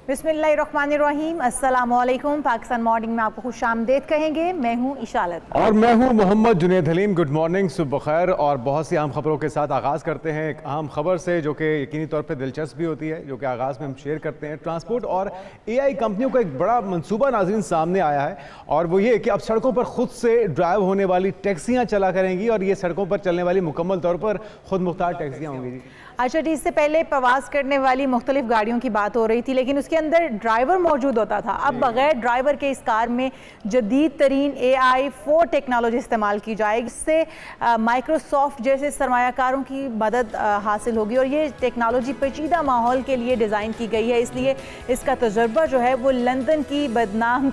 बिस्मिल्लाहिर्रहमानिर्रहीम, अस्सलामुअलैकुम। पाकिस्तान मॉर्निंग में आपको खुशामदीद कहेंगे। मैं हूँ इशालत और मैं हूँ मोहम्मद जुनैद हलीम। गुड मॉर्निंग, सुबह खैर। और बहुत सी अहम खबरों के साथ आगाज़ करते हैं एक अहम खबर से जो कि यकीनी तौर पर दिलचस्प भी होती है, जो कि आगाज़ में हम शेयर करते हैं। ट्रांसपोर्ट और AI कंपनियों का एक बड़ा मंसूबा नाज़रीन सामने आया है, और वो ये कि अब सड़कों पर खुद से ड्राइव होने वाली टैक्सियाँ चला करेंगी, और ये सड़कों पर चलने वाली मुकम्मल तौर पर खुद मुख्तार टैक्सियाँ होंगी जी। अच्छा जी, इससे पहले प्रवास करने वाली मुख्तलिफ गाड़ियों की बात हो रही थी, लेकिन उसके अंदर ड्राइवर मौजूद होता था। अब बगैर ड्राइवर के इस कार में जदीद तरीन AI4 टेक्नोलॉजी इस्तेमाल की जाएगी। इससे माइक्रोसॉफ्ट जैसे सरमायाकारों की मदद हासिल होगी, और ये टेक्नोलॉजी पेचीदा माहौल के लिए डिज़ाइन की गई है। इसलिए इसका तजुर्बा जो है वो लंदन की बदनाम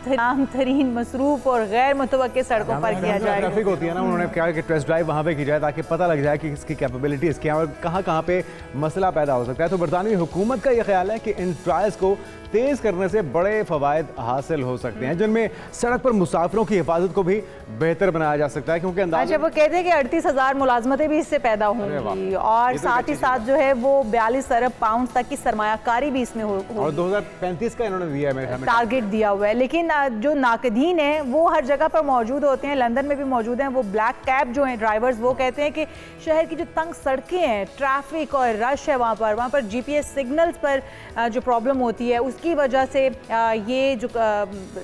तरीन, मसरूफ़ और गैर मुतवक्के सड़कों पर किया जाएगा। ट्रैफिक होती है ना, उन्होंने कहा कि टेस्ट ड्राइव वहाँ पे की जाए ताकि पता लग जाए कि इसकी कैपेबिलिटीज़ क्या है और कहाँ पे मसला पैदा हो सकता है। तो बरतानवी हुकूमत का यह ख्याल है कि इन ट्रायल्स को तेज़ करने से बड़े फ़वायद हासिल हो सकते हैं, जिनमें सड़क पर मुसाफिरों की हिफाजत को भी बेहतर बनाया जा सकता है, क्योंकि अच्छा, वो कहते हैं कि 38,000 मुलाजमतें भी इससे पैदा होंगी, और साथ ही साथ जो है वो 42 अरब पाउंड तक की सरमायाकारी भी इसमें होगी। और 2035 का इन्होंने दिया है, मेरे ख्याल में टारगेट दिया हुआ है। लेकिन जो नाकदीन है वो हर जगह पर मौजूद होते हैं, लंदन में भी मौजूद हैं। वो ब्लैक कैब जो हैं ड्राइवर्स, वो कहते हैं कि शहर की जो तंग सड़कें हैं, ट्रैफिक और रश है वहाँ पर GPS सिग्नल्स पर जो प्रॉब्लम होती है, उसकी वजह से ये जो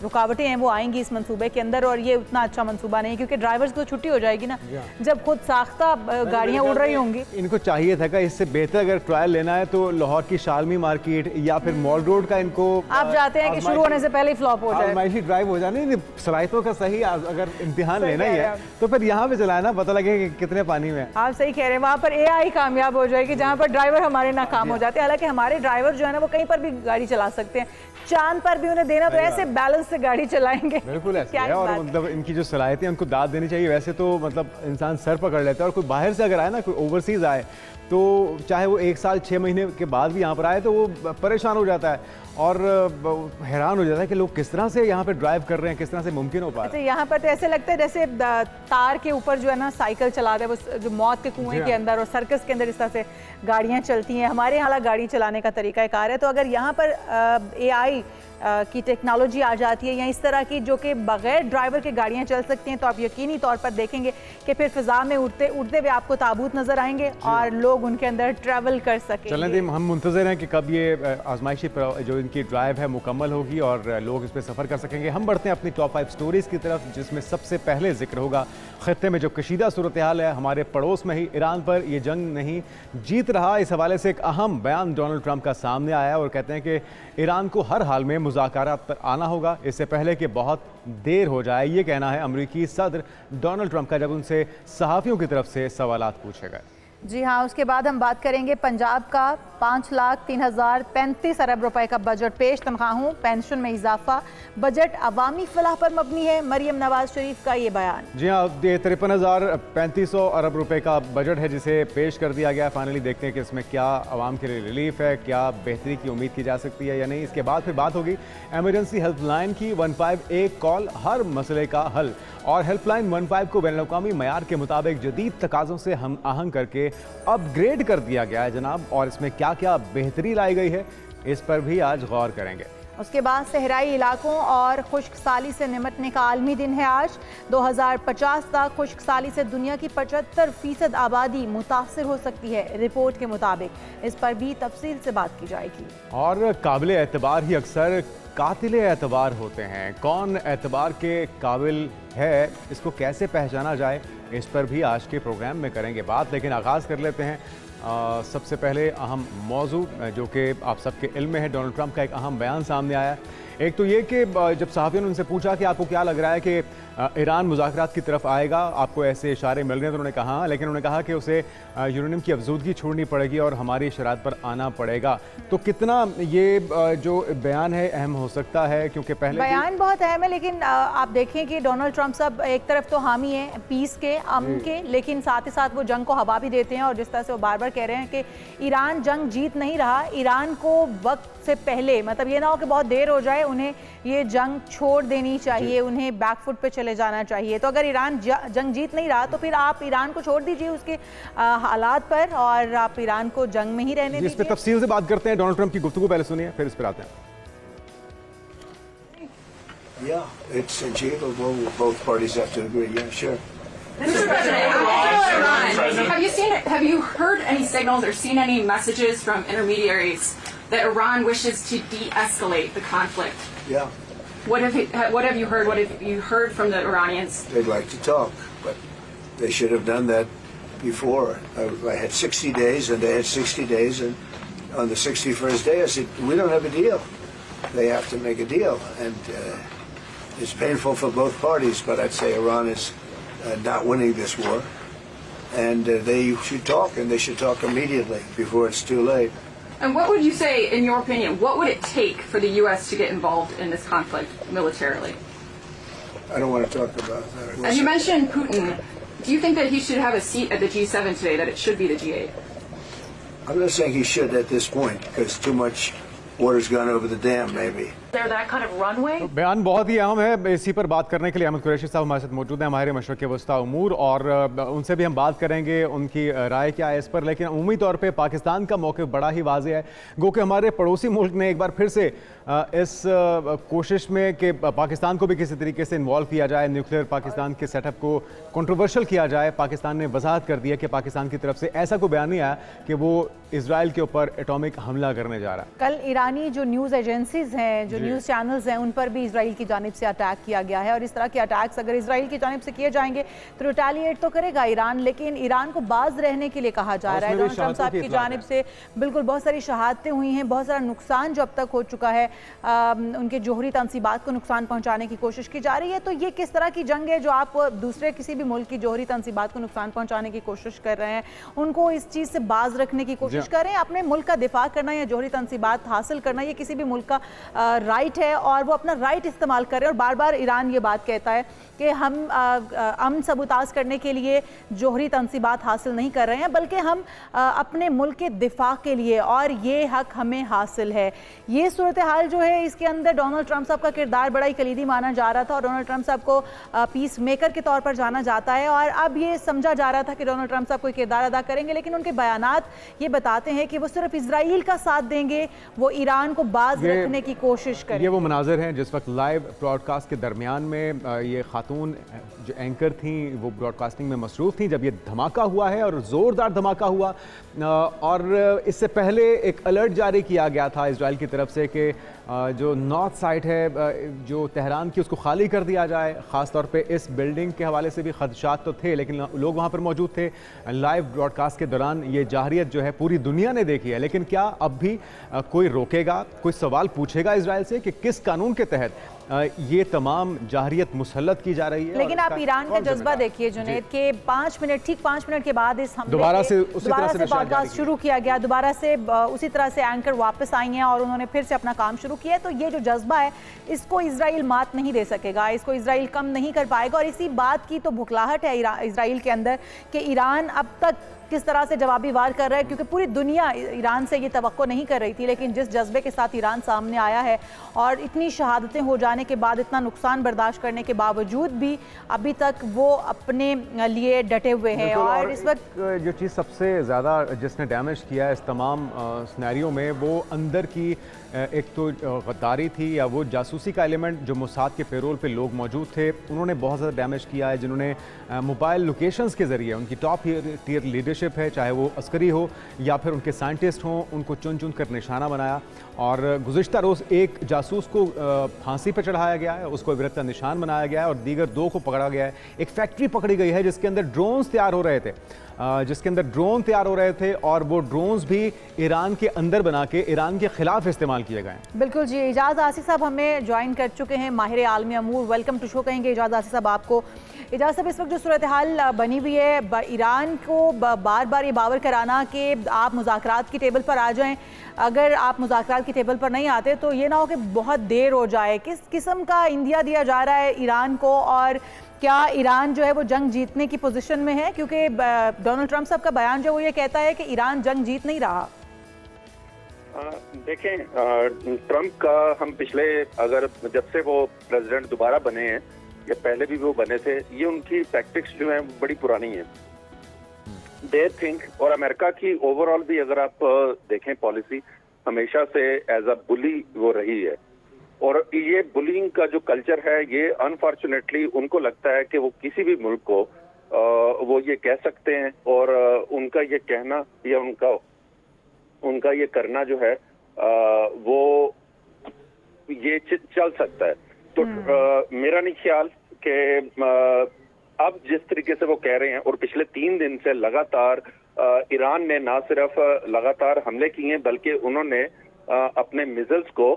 रुकावटें हैं वो आएंगी इस मंसूबे के अंदर। और ये उतना अच्छा मंसूबा नहीं, क्योंकि ड्राइवर्स को छुट्टी हो जाएगी ना जब खुद साख्ता गाड़ियाँ उड़ रही होंगी। इनको चाहिए था कि इससे बेहतर अगर ट्रायल लेना है तो लाहौर की शालमी मार्केट या फिर मॉल रोड का इनको आप चाहते हैं कि शुरू होने से पहले ही फ्लॉप हो जाए, आजमाइशी ड्राइव हो जाए। सलाहियतों का सही अगर इम्तिहान लेना ही है तो फिर यहाँ पे चलाए ना, पता लगे कि कितने पानी में। आप सही कह रहे हैं, वहाँ पर AI कामयाब हो जाएगी जहाँ पर ड्राइवर हमारे नाकाम हो जाते हैं। हालांकि हमारे ड्राइवर जो है ना वो कहीं पर भी गाड़ी चला सकते हैं, चांद पर भी उन्हें देना तो ऐसे बैलेंस से गाड़ी चलाएंगे। बिल्कुल ऐसे है, और मतलब इनकी जो सलाहियतें उनको दाद देनी चाहिए। वैसे तो मतलब इंसान सर पकड़ लेता है, और कोई बाहर से अगर आए ना, कोई ओवरसीज आए, तो चाहे वो 1 साल 6 महीने के बाद भी यहाँ पर आए तो वो परेशान हो जाता है और हैरान हो जाता है कि लोग किस तरह से यहाँ पे ड्राइव कर रहे हैं, किस तरह से मुमकिन हो पा रहा है। यहाँ पर तो ऐसे लगता है जैसे तार के ऊपर जो है ना साइकिल चलाते हैं, वो जो मौत के कुएं के अंदर और सर्कस के अंदर इस तरह से गाड़ियाँ चलती हैं। हमारे यहाँ गाड़ी चलाने का तरीका कार है, तो अगर यहाँ पर AI की टेक्नोलॉजी आ जाती है या इस तरह की जो कि बगैर ड्राइवर के गाड़ियाँ चल सकती हैं, तो आप यकीनी तौर पर देखेंगे कि फिर फिजा में उड़ते हुए आपको ताबूत नजर आएंगे और लोग उनके अंदर ट्रैवल कर सकेंगे। चलें दी, हम मुंतज़िर हैं कि कब ये आजमाइशी जो इनकी ड्राइव है मुकम्मल होगी और लोग इस पर सफ़र कर सकेंगे। हम बढ़ते हैं अपनी टॉप 5 स्टोरीज़ की तरफ, जिसमें सबसे पहले जिक्र होगा खत्ते में जो कशीदा सूरत हाल है। हमारे पड़ोस में ही ईरान पर ये जंग नहीं जीत रहा, इस हवाले से एक अहम बयान डोनाल्ड ट्रंप का सामने आया, और कहते हैं कि ईरान को हर हाल में मुज़ाकरात पर आना होगा, इससे पहले कि बहुत देर हो जाए। ये कहना है अमरीकी सदर डोनाल्ड ट्रंप का जब उनसे सहाफ़ियों की तरफ से सवालात पूछे गए। जी हाँ, उसके बाद हम बात करेंगे पंजाब का 5,03,035 अरब रुपए का बजट पेश, तनख्वाहों पेंशन में इजाफा, बजट अवामी फलाह पर मबनी है। मरियम नवाज शरीफ का ये बयान। जी हाँ, ये 53,3500 अरब रुपए का बजट है जिसे पेश कर दिया गया। फाइनली देखते हैं कि इसमें क्या आवाम के लिए रिलीफ है, क्या बेहतरी की उम्मीद की जा सकती है या नहीं। इसके बाद फिर बात होगी एमरजेंसी हेल्पलाइन की। 151 कॉल हर मसले का हल, और हेल्पलाइन 15 को बैनुल-अक़वामी मयार के मुताबिक जदीद तकाज़ों से हम आहंग करके अपग्रेड कर दिया गया है जनाब, और इसमें क्या क्या बेहतरी लाई गई है इस पर भी आज गौर करेंगे। उसके बाद सहराई इलाकों और खुश्क साली से निमटने का आलमी दिन है आज। 2050 तक खुश्क साली से दुनिया की 75% आबादी मुतासर हो सकती है, रिपोर्ट के मुताबिक। इस पर भी तफसील से बात की जाएगी। और काबिल एतबार ही अक्सर कातिल एतबार होते हैं। कौन एतबार के काबिल है, इसको कैसे पहचाना जाए, इस पर भी आज के प्रोग्राम में करेंगे बात। लेकिन आगाज़ कर लेते हैं सबसे पहले अहम मौजू जो कि आप सबके इल्म में है। डोनाल्ड ट्रंप का एक अहम बयान सामने आया। एक तो ये कि जब सहाफ़ियों ने उनसे पूछा कि आपको क्या लग रहा है कि ईरान मुज़ाकरात की तरफ आएगा, आपको ऐसे इशारे मिल रहे हैं, तो उन्होंने कहा, लेकिन उन्होंने कहा कि उसे यूरेनियम की अफजूदगी छोड़नी पड़ेगी और हमारी शरात पर आना पड़ेगा। तो कितना ये जो बयान है अहम हो सकता है, क्योंकि पहले बयान बहुत अहम है, लेकिन आप देखें कि डोनाल्ड ट्रंप साहब एक तरफ तो हामी हैं पीस के, अमन के, लेकिन साथ ही साथ वो जंग को हवा भी देते हैं। और जिस तरह से वो बार बार कह रहे हैं कि ईरान जंग जीत नहीं रहा, ईरान को वक्त से पहले, मतलब ये ना हो कि बहुत देर हो जाए, उन्हें ये जंग छोड़ देनी चाहिए, उन्हें बैकफुट पे चले जाना चाहिए। तो अगर ईरान जंग जीत नहीं रहा तो फिर आप ईरान को छोड़ दीजिए उसके हालात पर, और आप ईरान को जंग में ही रहने दीजिए। इस पे तफसील से बात करते हैं। डोनाल्ड ट्रंप की गुफ्तगू पहले सुनिए, फिर इस पर आते हैं। Yeah, it's achievable. Both parties have to agree. Yeah, sure. Mr. President, have you heard any signals or seen any messages from intermediaries that Iran wishes to de-escalate the conflict? Yeah, What have you heard? What have you heard from the Iranians? they'd like to talk, but they should have done that before. I had 60 days, and they had 60 days, and on the 61st day, I said, we don't have a deal. They have to make a deal, and it's painful for both parties, but I'd say Iran is not winning this war, and they should talk, and they should talk immediately before it's too late. And what would you say, in your opinion, what would it take for the U.S. to get involved in this conflict militarily? I don't want to talk about that. As you mentioned Putin, do you think that he should have a seat at the G7 today, that it should be the G8? I'm not saying he should at this point, because too much water's gone over the dam, maybe. There that kind of runway? बयान बहुत ही अहम है। इसी पर बात करने के लिए अहमद कुरैशी साहब हमारे साथ मौजूद हैं, हमारे मशरक़ वस्ता उमूर, और उनसे भी हम बात करेंगे उनकी राय क्या है इस पर। लेकिन उम्मीद तौर पे पाकिस्तान का मौक़िफ़ बड़ा ही वाज़ेह है, गो कि हमारे पड़ोसी मुल्क ने एक बार फिर से इस कोशिश में कि पाकिस्तान को भी किसी तरीके से इन्वॉल्व किया जाए, न्यूक्लियर पाकिस्तान के सेटअप को कंट्रोवर्शियल किया जाए। पाकिस्तान ने वजाहत कर दी है कि पाकिस्तान की तरफ से ऐसा कोई बयान नहीं आया कि वो इजराइल के ऊपर एटॉमिक हमला करने जा रहा है। कल ईरानी जो न्यूज़ एजेंसीज हैं, जो न्यूज़ चैनल्स हैं, उन पर भी इजराइल की जानिब से अटैक किया गया है, और इस तरह के अटैक्स अगर इजराइल की जानिब से किए जाएंगे तो रिटेलिएट तो करेगा ईरान, लेकिन ईरान को बाज रहने के लिए कहा जा रहा है। डोनाल्ड ट्रंप साहब की जानिब से बिल्कुल बहुत सारी शहादतें हुई हैं, बहुत सारा नुकसान जो अब तक हो चुका है, उनके जोहरी तनसीबात को नुकसान पहुंचाने की कोशिश की जा रही है। तो ये किस तरह की जंग है जो आप दूसरे किसी भी मुल्क की जोहरी तनसीबात को नुकसान पहुंचाने की कोशिश कर रहे हैं, उनको इस चीज़ से बाज रखने की कोशिश कर रहे हैं। अपने मुल्क का दिफा करना या जोहरी तनसीबात हासिल करना ये किसी भी मुल्क का राइट है, और वो अपना राइट इस्तेमाल कर रहे हैं। और बार बार ईरान ये बात कहता है कि हम अमन सबूताज करने के लिए जोहरी तनसीबात हासिल नहीं कर रहे हैं, बल्कि हम अपने मुल्क के दिफा के लिए, और ये हक हमें हासिल है। ये सूरत हाल जो है, इसके अंदर डोनाल्ड ट्रंप साहब का किरदार बड़ा ही कलीदी माना जा रहा था, और डोनाल्ड ट्रंप साहब को पीस मेकर के तौर पर जाना जाता है, और अब ये समझा जा रहा था कि डोनाल्ड ट्रंप साहब कोई किरदार अदा करेंगे, लेकिन उनके बयानात ये बताते हैं कि वो सिर्फ इजराइल का साथ देंगे, वो ईरान को बाज रखने की कोशिश करेंगे। ये वो मनाजिर हैं जिस वक्त लाइव ब्रॉडकास्ट के दरमियान में ये खातून जो एंकर थी वो ब्रॉडकास्टिंग में मसरूफ़ थी जब ये धमाका हुआ है, और ज़ोरदार धमाका हुआ। और इससे पहले एक अलर्ट जारी किया गया था इजराइल की तरफ से कि जो नॉर्थ साइड है जो तेहरान की, उसको खाली कर दिया जाए। ख़ास तौर पे इस बिल्डिंग के हवाले से भी खदशात तो थे, लेकिन लोग वहाँ पर मौजूद थे। लाइव ब्रॉडकास्ट के दौरान ये जाहिरियत जो है पूरी दुनिया ने देखी है, लेकिन क्या अब भी कोई रोकेगा, कोई सवाल पूछेगा इजराइल से कि किस कानून के तहत ये तमाम जाहिरियत मुसल्लत की जा रही है? लेकिन आप ईरान का जज्बा देखिए जुनैद, के 5 मिनट, ठीक 5 मिनट के बाद इस हमले दोबारा से पॉडकास्ट शुरू किया गया, दोबारा से उसी तरह से एंकर वापस आई हैं और उन्होंने फिर से अपना काम शुरू किया है। तो ये जो जज्बा है, इसको इजराइल मात नहीं दे सकेगा, इसको इजराइल कम नहीं कर पाएगा। और इसी बात की तो भुखलाहट है इजराइल के अंदर कि ईरान अब तक किस तरह से जवाबी वार कर रहा है, क्योंकि पूरी दुनिया ईरान से ये तवक्को नहीं कर रही थी, लेकिन जिस जज्बे के साथ ईरान सामने आया है, और इतनी शहादतें हो जाने के बाद, इतना नुकसान बर्दाश्त करने के बावजूद भी अभी तक वो अपने लिए डटे हुए हैं। और इस वक्त जो चीज़ सबसे ज़्यादा जिसने डैमेज किया है इस तमाम सिनेरियो में, वो अंदर की एक तो गद्दारी थी या वो जासूसी का एलिमेंट जो मोसाद के पेरोल पे लोग मौजूद थे, उन्होंने बहुत ज़्यादा डैमेज किया है, जिन्होंने मोबाइल लोकेशंस के ज़रिए, उनकी टॉप टियर लीडरशिप है, चाहे वो अस्करी हो या फिर उनके साइंटिस्ट हों, उनको चुन चुन कर निशाना बनाया। और गुज़िश्ता रोज़ एक जासूस को फांसी पर चढ़ाया गया है, उसको इबरत का निशान बनाया गया है, और दीगर 2 को पकड़ा गया है। एक फैक्ट्री पकड़ी गई है जिसके अंदर ड्रोन्स तैयार हो रहे थे, और वो ड्रोन्स भी ईरान के अंदर बना के ईरान के खिलाफ इस्तेमाल किए गए हैं। बिल्कुल जी, एजाज आसिफ साहब हमें ज्वाइन कर चुके हैं, माहिर आलमी अमूर। वेलकम टू शो कहेंगे एजाज आसिफ साहब आपको। एजाज साहब, इस वक्त जो सूरत हाल बनी हुई है, ईरान को बार बार ये बावर कराना कि आप मुज़ाकरात की टेबल पर आ जाएं, अगर आप मुज़ाकरात की टेबल पर नहीं आते तो ये ना हो कि बहुत देर हो जाए। किस किस्म का इंदिया दिया जा रहा है ईरान को, और क्या ईरान जो है वो जंग जीतने की पोजीशन में है? क्योंकि डोनाल्ड ट्रंप साहब का बयान जो वो ये कहता है कि ईरान जंग जीत नहीं रहा। देखें, ट्रंप का हम पिछले, अगर जब से वो प्रेसिडेंट दोबारा बने हैं या पहले भी वो बने थे, ये उनकी टैक्टिक्स जो हैं बड़ी पुरानी है। दे थिंक, और अमेरिका की ओवरऑल भी अगर आप देखें पॉलिसी, हमेशा से एज अ बुली वो रही है। और ये बुलिंग का जो कल्चर है, ये अनफॉर्चुनेटली उनको लगता है कि वो किसी भी मुल्क को वो ये कह सकते हैं, और उनका ये कहना या उनका ये करना जो है वो ये चल सकता है। तो मेरा नहीं ख्याल कि अब जिस तरीके से वो कह रहे हैं, और पिछले 3 दिन से लगातार ईरान ने ना सिर्फ लगातार हमले किए हैं, बल्कि उन्होंने अपने मिसाइल्स को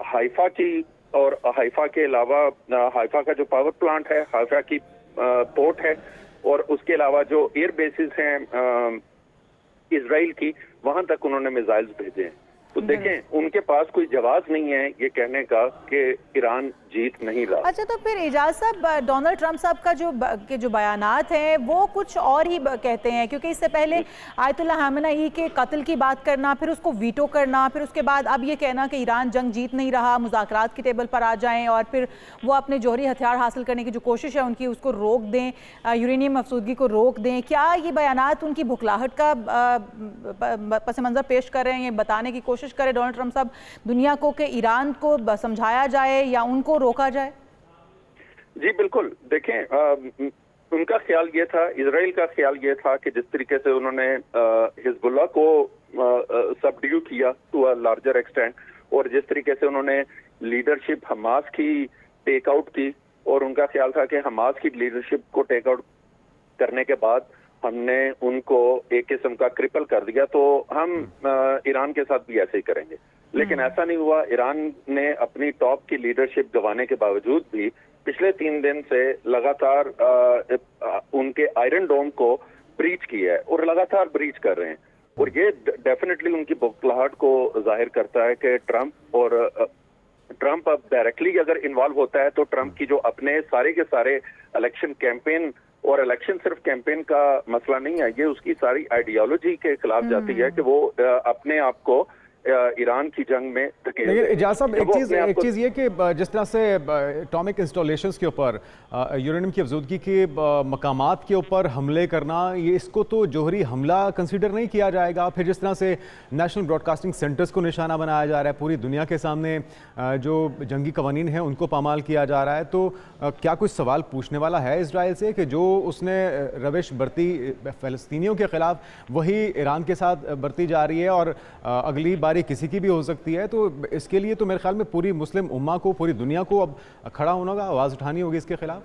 हाइफा की, और हाइफा के अलावा हाइफा का जो पावर प्लांट है, हाइफा की पोर्ट है, और उसके अलावा जो एयर बेसिस हैं इजराइल की, वहां तक उन्होंने मिसाइल्स भेजे हैं। तो देखें, उनके पास कोई जवाब नहीं है ये कहने का कि ईरान जीत नहीं रहा। अच्छा, तो फिर एजाज साहब, डोनाल्ड ट्रंप साहब का जो बयानात हैं वो कुछ और ही कहते हैं, क्योंकि इससे पहले आयतुल्लाह खामेनी के कत्ल की बात करना, फिर उसको वीटो करना, फिर उसके बाद अब ये कहना कि ईरान जंग जीत नहीं रहा, मुज़ाकरात की टेबल पर आ जाएं, और फिर वो अपने जौहरी हथियार हासिल करने की जो कोशिश है उनकी, उसको रोक दें, यूरेनियम अफसूदगी को रोक दें। क्या ये बयानात उनकी बुखलाहट का पस मंज़र पेश कर रहे हैं, ये बताने की कोशिश करें डोनाल्ड ट्रंप साहब दुनिया को कि ईरान को समझाया जाए या उनको रोका जाए? जी बिल्कुल। देखें, उनका ख्याल ये था, इजराइल का ख्याल ये था कि जिस तरीके से उन्होंने हिजबुल्लाह को सबड्यू किया टू अ लार्जर एक्सटेंट, और जिस तरीके से उन्होंने लीडरशिप हमास की टेक आउट की, और उनका ख्याल था कि हमास की लीडरशिप को टेक आउट करने के बाद हमने उनको एक किस्म का क्रिपल कर दिया, तो हम ईरान के साथ भी ऐसे ही करेंगे। लेकिन ऐसा नहीं हुआ। ईरान ने अपनी टॉप की लीडरशिप गंवाने के बावजूद भी पिछले 3 दिन से लगातार उनके आयरन डोम को ब्रीच किया है, और लगातार ब्रीच कर रहे हैं। और ये डेफिनेटली उनकी बुखलाहट को जाहिर करता है कि ट्रंप अब डायरेक्टली अगर इन्वॉल्व होता है, तो ट्रंप की जो अपने सारे के सारे इलेक्शन कैंपेन, और इलेक्शन सिर्फ कैंपेन का मसला नहीं है, ये उसकी सारी आइडियोलॉजी के खिलाफ जाती है कि वो अपने आप को ईरान की जंग में धकेल। लेकिन इजाज़ साहब, एक चीज़ ये कि जिस तरह से एटॉमिक इंस्टॉलेशंस के ऊपर यूरेनियम की अफजूदगी के मकामात के ऊपर हमले करना, ये इसको तो जोहरी हमला कंसीडर नहीं किया जाएगा। फिर जिस तरह से नेशनल ब्रॉडकास्टिंग सेंटर्स को निशाना बनाया जा रहा है, पूरी दुनिया के सामने जो जंगी कवानीन हैं उनको पामाल किया जा रहा है, तो क्या कुछ सवाल पूछने वाला है इसराइल से कि जो उसने रविश बरती फ़लस्तीनियों के ख़िलाफ़, वही ईरान के साथ बरती जा रही है, और अगली बारी किसी की भी हो सकती है। तो इसके लिए तो मेरे ख्याल में पूरी मुस्लिम उम्मा को, पूरी दुनिया को अब खड़ा होना होगा, आवाज़ उठानी होगी इसके खिलाफ।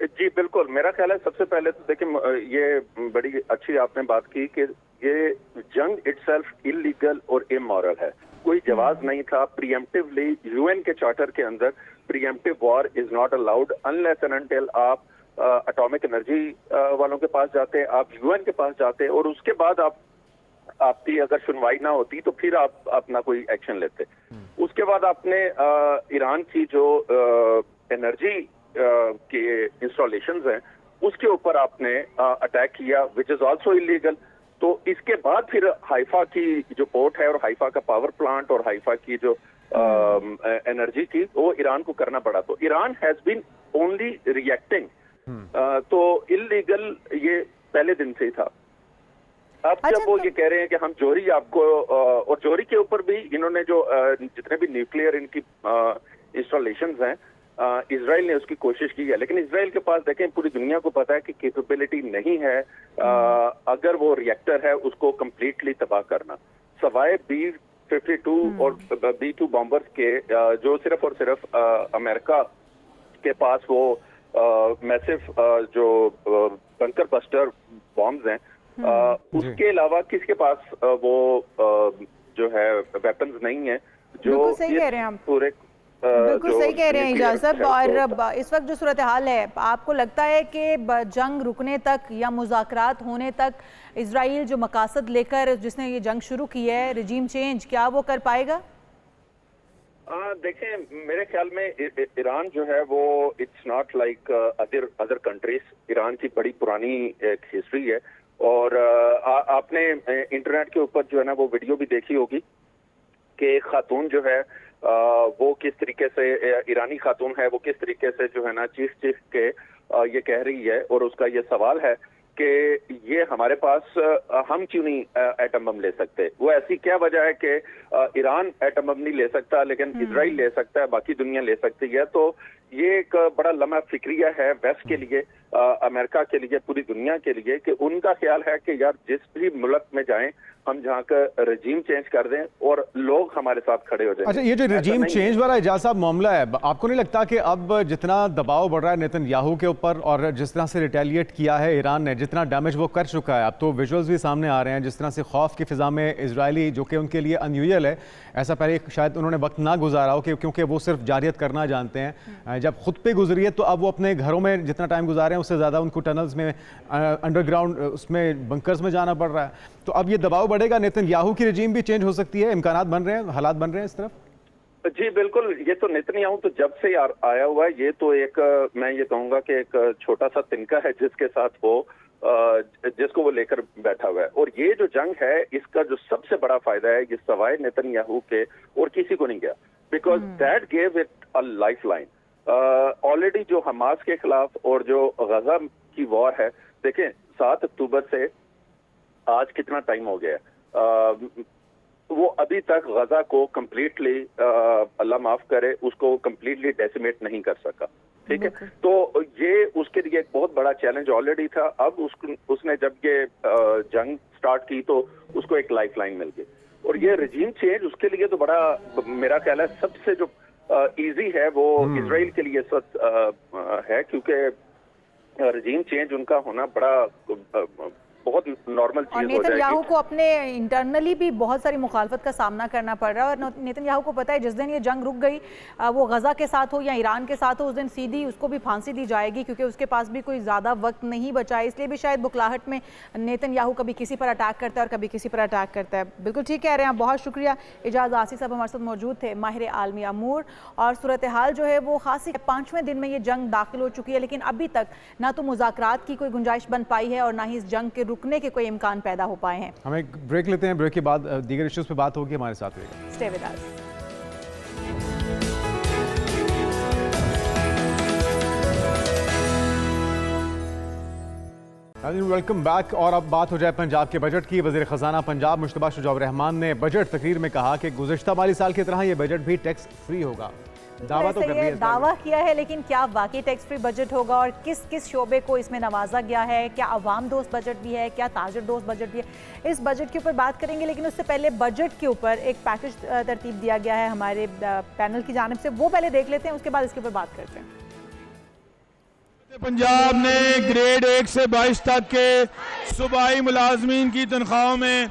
जी बिल्कुल। मेरा ख्याल है सबसे पहले तो देखिए, ये बड़ी अच्छी आपने बात की कि ये जंग इटसेल्फ इलीगल और इमोरल है। कोई जवाब नहीं था प्रीएम्प्टिवली। यूएन के चार्टर के अंदर pre-emptive war is not allowed unless and until आप एटॉमिक एनर्जी वालों के पास जाते, आप यूएन के पास जाते, और उसके बाद आपकी अगर सुनवाई ना होती तो फिर आप अपना कोई एक्शन लेते। उसके बाद आपने ईरान की जो एनर्जी के इंस्टॉलेशंस हैं उसके ऊपर आपने अटैक किया, विच इज आल्सो इलीगल। तो इसके बाद फिर हाइफा की जो पोर्ट है, और हाइफा का पावर प्लांट, और हाइफा की जो एनर्जी की, वो ईरान को करना पड़ा। तो Iran has been only reacting. तो इलीगल ये पहले दिन से ही था। अब जब वो ये कह रहे हैं कि हम जोहरी आपको, और जोहरी के ऊपर भी इन्होंने जो जितने भी न्यूक्लियर इनकी इंस्टॉलेशंस हैं, इजराइल ने उसकी कोशिश की है, लेकिन इजराइल के पास देखें पूरी दुनिया को पता है कि कैपेबिलिटी नहीं है अगर वो रिएक्टर है उसको कंप्लीटली तबाह करना, सवाए B-52 और B-2 बॉम्बर्स के, जो सिर्फ और सिर्फ अमेरिका के पास वो मैसिव जो बंकर बस्टर बॉम्ब्स हैं, उसके अलावा किसके पास वो जो है वेपन्स नहीं है। जो सही कह रहे हैं आप, पूरे बिल्कुल सही कह रहे हैं इजाज़ साहब। और इस वक्त जो सूरत हाल है, आपको लगता है कि जंग रुकने तक या मुज़ाकरात होने तक इजराइल जो मकासद लेकर जिसने ये जंग शुरू की है, रजीम चेंज, क्या वो कर पाएगा? देखें, मेरे ख्याल में ईरान जो है वो it's not like other countries. Iran की बड़ी पुरानी एक हिस्ट्री है, और आपने इंटरनेट के ऊपर जो है ना वो वीडियो भी देखी होगी कि खातून जो है वो किस तरीके से, ईरानी खातून है वो किस तरीके से जो है ना चीख के ये कह रही है, और उसका ये सवाल है कि ये हमारे पास हम क्यों नहीं एटम बम ले सकते। वो ऐसी क्या वजह है कि ईरान एटम बम नहीं ले सकता लेकिन इजराइल ले सकता है, बाकी दुनिया ले सकती है। तो ये एक बड़ा लम्हा फिक्रिया है वेस्ट के लिए, अमेरिका के लिए, पूरी दुनिया के लिए, कि उनका ख्याल है कि यार जिस भी मुल्क में जाएं हम जहाँ का रजीम चेंज कर दें और लोग हमारे साथ खड़े हो जाएं। अच्छा, ये जो रजीम चेंज वाला एजाज साहब मामला है, आपको नहीं लगता कि अब जितना दबाव बढ़ रहा है नेतन्याहू के ऊपर और जिस तरह से रिटेलिएट किया है ईरान ने, जितना डैमेज वो कर चुका है, अब तो विजुअल्स भी सामने आ रहे हैं जिस तरह से खौफ की फिजा में इजरायली, जो कि उनके लिए अनयूजुअल है, ऐसा पहले शायद उन्होंने वक्त ना गुजारा हो क्योंकि वो सिर्फ जारियत करना जानते हैं, जब खुद पे गुजरी है तो अब वो अपने घरों में जितना टाइम गुजारे हैं उससे ज़्यादा उनको टनल्स में, अंडरग्राउंड उसमें बंकर्स में जाना पड़ रहा है। तो अब ये दबाव बढ़ेगा, नेतन्याहू की रजीम भी चेंज हो सकती है, इम्कानात बन रहे हैं, हालात बन रहे हैं इस तरफ। जी बिल्कुल, ये तो नेतन्याहू तो जब से आया हुआ है, ये तो एक, मैं ये कहूंगा कि एक छोटा सा तिनका है जिसके साथ वो जिसको वो लेकर बैठा हुआ है। और ये जो जंग है इसका जो सबसे बड़ा फायदा है ये सवाए नेतन्याहू के और किसी को नहीं गया, because that gave it a life line. Already जो हमास के खिलाफ और जो गजा की वॉर है, देखें 7 अक्टूबर से आज कितना टाइम हो गया, वो अभी तक गजा को कम्प्लीटली, अल्लाह माफ करे, उसको कम्प्लीटली डेसिमेट नहीं कर सका। ठीक है, तो ये उसके लिए एक बहुत बड़ा चैलेंज ऑलरेडी था। अब उसने जब ये जंग स्टार्ट की तो उसको एक लाइफ लाइन मिल गई, और ये रजीम चेंज उसके लिए तो बड़ा, मेरा ख्याल है सबसे जो इजी है वो इजराइल के लिए है, क्योंकि रजीम चेंज उनका होना बड़ा बहुत नॉर्मल चीज हो जाएगी। और नेतन्याहू को अपने इंटरनली भी बहुत सारी मुखालफत का सामना करना पड़ रहा है, और नेतन्याहू को पता है जिस दिन ये जंग रुक गई, वो गजा के साथ हो या ईरान के साथ हो, उस दिन सीधी उसको भी फांसी दी जाएगी, क्योंकि उसके पास भी कोई ज़्यादा वक्त नहीं बचा है। इसलिए भी शायद बुखलाहट में नेतन्याहू कभी किसी पर अटैक करता है और कभी किसी पर अटैक करता है। बिल्कुल ठीक कह रहे हैं आप, बहुत शुक्रिया। एजाज आसी साहब हमारे साथ मौजूद थे, माहिर आलमी अमूर। और सूरत हाल जो है वो खासी 5वें दिन में ये जंग दाखिल हो चुकी है, लेकिन अभी तक ना तो मुज़ाकरात की कोई गुंजाइश बन पाई है और ना ही इस जंग के रुकने के कोई इम्कान पैदा हो पाए हैं। हम एक ब्रेक लेते हैं, ब्रेक के बाद दीगर इश्यूज पे बात होगी, हमारे साथ रहिएगा। Stay with us. Welcome back. और अब बात हो जाए पंजाब के बजट की। वज़ीर ख़ज़ाना पंजाब मुश्तबा शुजाउर रहमान ने बजट तकरीर में कहा कि गुज़िश्ता माली साल की तरह ये बजट भी टैक्स फ्री होगा। दावा तो कर दिया, दावा किया है, लेकिन क्या वाकई टैक्स फ्री बजट होगा और किस किस शोबे को इसमें नवाजा गया है? क्या अवाम दोस्त बजट भी है, क्या ताजर दोस्त बजट भी है? इस बजट के ऊपर बात करेंगे, लेकिन उससे पहले बजट के ऊपर एक पैकेज तरतीब दिया गया है हमारे पैनल की जानिब से, वो पहले देख लेते हैं, उसके बाद इसके ऊपर बात करते हैं। पंजाब ने ग्रेड 1 से 22 तक के सूबाई मुलाजमीन की तनख्वाहों में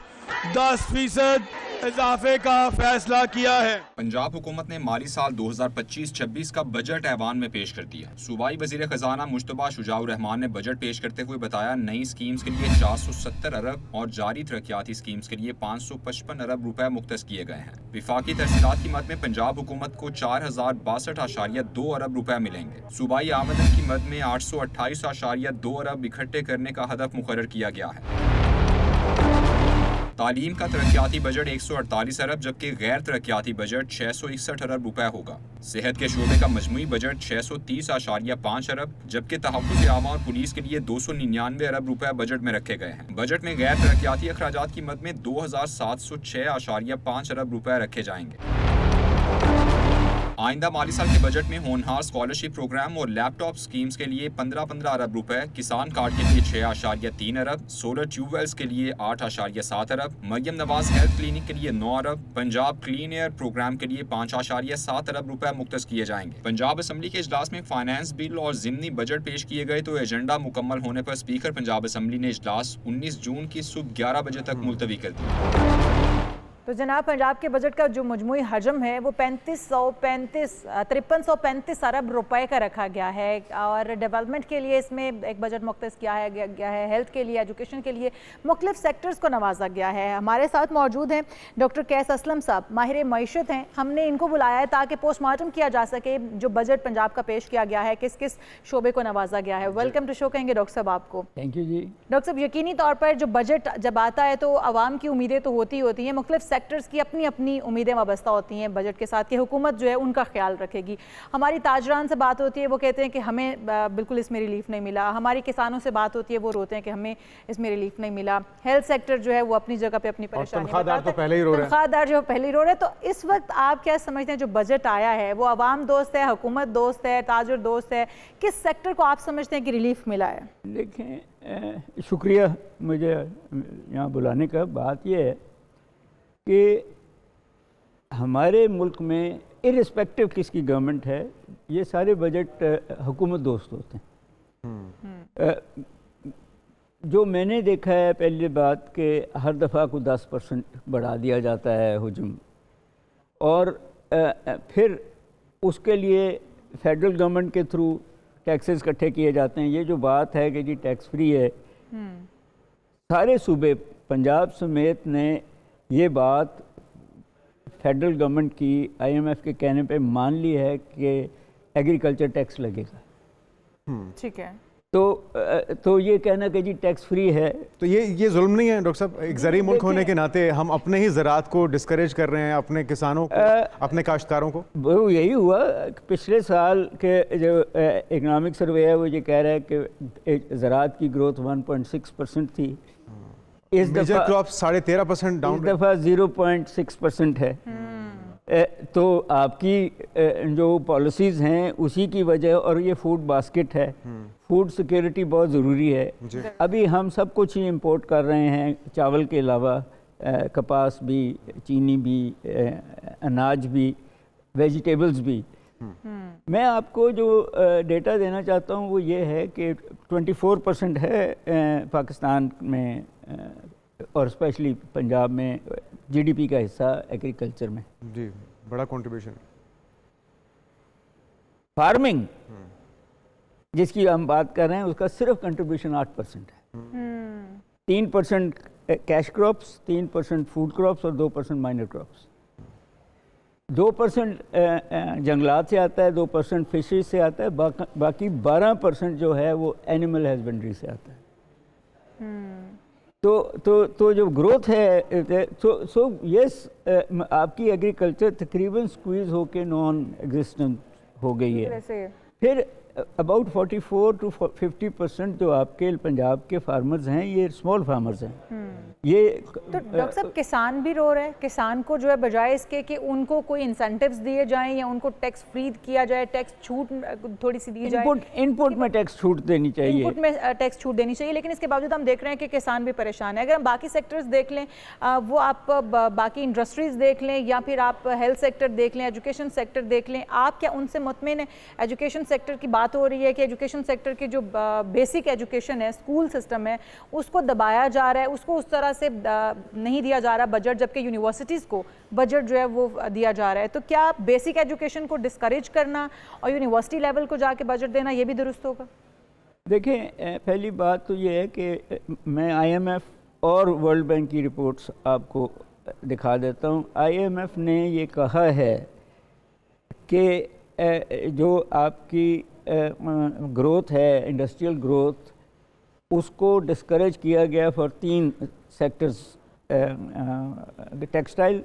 10% इजाफे का फैसला किया है। पंजाब हुकूमत ने माली साल 2025-26 का बजट ऐवान में पेश कर दिया। सूबाई वजीर खजाना मुश्तबा शुजाउर रहमान ने बजट पेश करते हुए बताया, नई स्कीम्स के लिए 470 अरब और जारी तरक्याती स्कीम्स के लिए 555 अरब रुपए मुख्तस किए गए हैं। विफाकी तरसीलात की मद में पंजाब हुकूमत को 4062.2 अरब रुपए मिलेंगे। सूबाई आमदन की मद में 828.2 अरब इकट्ठे करने का हदफ मुकर्रर किया गया है। तालीम का तरक्याती बजट 148 अरब जबकि गैर तरक्याती बजट 661 अरब रुपए होगा। सेहत के शोबे का मजमूई बजट 630.5 अरब जबकि तहफ़्फ़ुज़ आमा और पुलिस के लिए 299 अरब रुपए बजट में रखे गए हैं। बजट में गैर तरक्याती अखराजात की मद में 2706.5 अरब रुपए रखे जाएंगे। आइंदा माली साल के बजट में होनहार स्कॉलरशिप प्रोग्राम और लैपटॉप स्कीम्स के लिए 15-15 अरब रुपए, किसान कार्ड के लिए 6.3 अरब, सोलर ट्यूबवेल्स के लिए 8.7 अरब, मरियम नवाज हेल्थ क्लिनिक के लिए 9 अरब, पंजाब क्लीन एयर प्रोग्राम के लिए 5.7 अरब रुपए मुख्तस किए जाएंगे। पंजाब असम्बली के इजलास में फाइनेंस बिल और ज़िमनी बजट पेश किए गए तो एजेंडा मुकम्मल होने पर स्पीकर पंजाब असम्बली ने इजलास 19 जून की सुबह 11 बजे तक मुलतवी कर दिया। तो जनाब, पंजाब के बजट का जो मजमूई हजम है वो 5335 अरब रुपए का रखा गया है, और डेवलपमेंट के लिए इसमें एक बजट मुख्तस किया गया है, हेल्थ के लिए, एजुकेशन के लिए मुख्तलिफ सेक्टर्स को नवाजा गया है। हमारे साथ मौजूद हैं डॉक्टर कैस असलम साहब, माहिर मईशत हैं। हमने इनको बुलाया है ताकि पोस्टमार्टम किया जा सके जो बजट पंजाब का पेश किया गया है, किस किस शोबे को नवाजा गया है। वेलकम टू शो कहेंगे डॉक्टर साहब आपको। Thank you ji. डॉक्टर साहब, यकीनी तौर पर जो बजट जब आता है तो आवाम की उम्मीदें तो होती हैं, मुख्तलिफ सेक्टर्स की अपनी अपनी उम्मीदें वाबस्ता होती हैं बजट के साथ कि हुकूमत जो है उनका ख्याल रखेगी। हमारी ताजरान से बात होती है, वो कहते हैं कि हमें बिल्कुल इसमें रिलीफ नहीं मिला। हमारी किसानों से बात होती है, वो रोते हैं कि हमें इसमें रिलीफ नहीं मिला। हेल्थ सेक्टर जो है वो अपनी जगह पे अपनी परेशानी तनख्वाहदार तो पहले ही रो रहे हैं। तनख्वाहदार जो पहले ही रो रहे हैं। तो इस वक्त आप क्या समझते हैं जो बजट आया है वो अवाम दोस्त है, हुकूमत दोस्त है, ताजर दोस्त है? किस सेक्टर को आप समझते हैं कि रिलीफ मिला है? देखें, शुक्रिया मुझे यहाँ बुलाने का। बात यह है कि हमारे मुल्क में इर्रिस्पेक्टिव किसकी गवर्नमेंट है, ये सारे बजट हुकूमत दोस्त होते हैं। जो मैंने देखा है, पहली बात कि हर दफ़ा को 10% बढ़ा दिया जाता है हुजूम, और फिर उसके लिए फेडरल गवर्नमेंट के थ्रू टैक्सेस इकट्ठे किए जाते हैं। ये जो बात है कि जी टैक्स फ्री है, सारे सूबे पंजाब समेत ने ये बात फेडरल गवर्नमेंट की IMF के कहने पे मान ली है कि एग्रीकल्चर टैक्स लगेगा। ठीक है। तो ये कहना कि जी टैक्स फ्री है, तो ये जुल्म नहीं है डॉक्टर साहब? एक ज़रूरी मुल्क होने के नाते हम अपने ही ज़राअत को डिस्करेज कर रहे हैं, अपने किसानों को, अपने काश्तकारों को। वो यही हुआ। पिछले साल के जो इकनॉमिक सर्वे है वो ये कह रहा है कि ज़राअत की ग्रोथ 1.6% थी। इस दफ़ा क्रॉप 13.5% डाउन, इस दफ़ा 0.6% है। तो आपकी जो पॉलिसीज़ हैं उसी की वजह, और ये फूड बास्केट है, फूड सिक्योरिटी बहुत ज़रूरी है। अभी हम सब कुछ ही इंपोर्ट कर रहे हैं, चावल के अलावा कपास भी, चीनी भी, अनाज भी, वेजिटेबल्स भी। मैं आपको जो डेटा देना चाहता हूँ वो ये है कि 24% है पाकिस्तान में, और स्पेशली पंजाब में GDP का हिस्सा एग्रीकल्चर में। जी, बड़ा कंट्रीब्यूशन। फार्मिंग जिसकी हम बात कर रहे हैं उसका सिर्फ कंट्रीब्यूशन 8% है। 3% कैश क्रॉप्स, 3% फूड क्रॉप्स और 2% माइनर क्रॉप्स। 2% जंगलात से आता है, 2% फिशरीज से आता है, बाकी 12% जो है वो एनिमल हस्बेंड्री से आता है। तो जो ग्रोथ है, सो यस, आपकी एग्रीकल्चर तकरीबन स्क्वीज होके नॉन एग्जिस्टेंट हो गई है। फिर अबाउट 44 to 50% जो आपके पंजाब के फार्मर्स हैं ये स्मॉल फार्मर्स हैं। ये तो डॉक्टर साहब किसान भी रो रहे हैं। किसान को जो है बजाय इसके कि उनको कोई इंसेंटिव्स दिए जाएं या उनको टैक्स फ्री किया जाए, टैक्स छूट थोड़ी सी दी जाए, इनपुट में टैक्स छूट देनी चाहिए, इनपुट में टैक्स छूट देनी चाहिए, लेकिन इसके बावजूद हम देख रहे हैं कि किसान भी परेशान है। अगर हम बाकी सेक्टर्स देख लें, वो आप बाकी इंडस्ट्रीज़ देख लें या फिर आप हेल्थ सेक्टर देख लें, एजुकेशन सेक्टर देख लें, आप क्या उनसे मुतमिन हैं? एजुकेशन सेक्टर की बात हो रही है कि एजुकेशन सेक्टर की जो बेसिक एजुकेशन है, स्कूल सिस्टम है, उसको दबाया जा रहा है, उसको उस तरह से नहीं दिया जा रहा बजट, जबकि यूनिवर्सिटीज़ को बजट जो है वो दिया जा रहा है। तो क्या बेसिक एजुकेशन को डिस्करेज करना और यूनिवर्सिटी लेवल को जाके बजट देना ये भी दुरुस्त होगा? देखें, पहली बात तो ये है कि मैं IMF और वर्ल्ड बैंक की रिपोर्ट्स आपको दिखा देता हूँ। IMF ने ये कहा है कि जो आपकी ग्रोथ है, इंडस्ट्रियल ग्रोथ, उसको डिस्करेज किया गया फॉर 3 सेक्टर्स, टेक्सटाइल,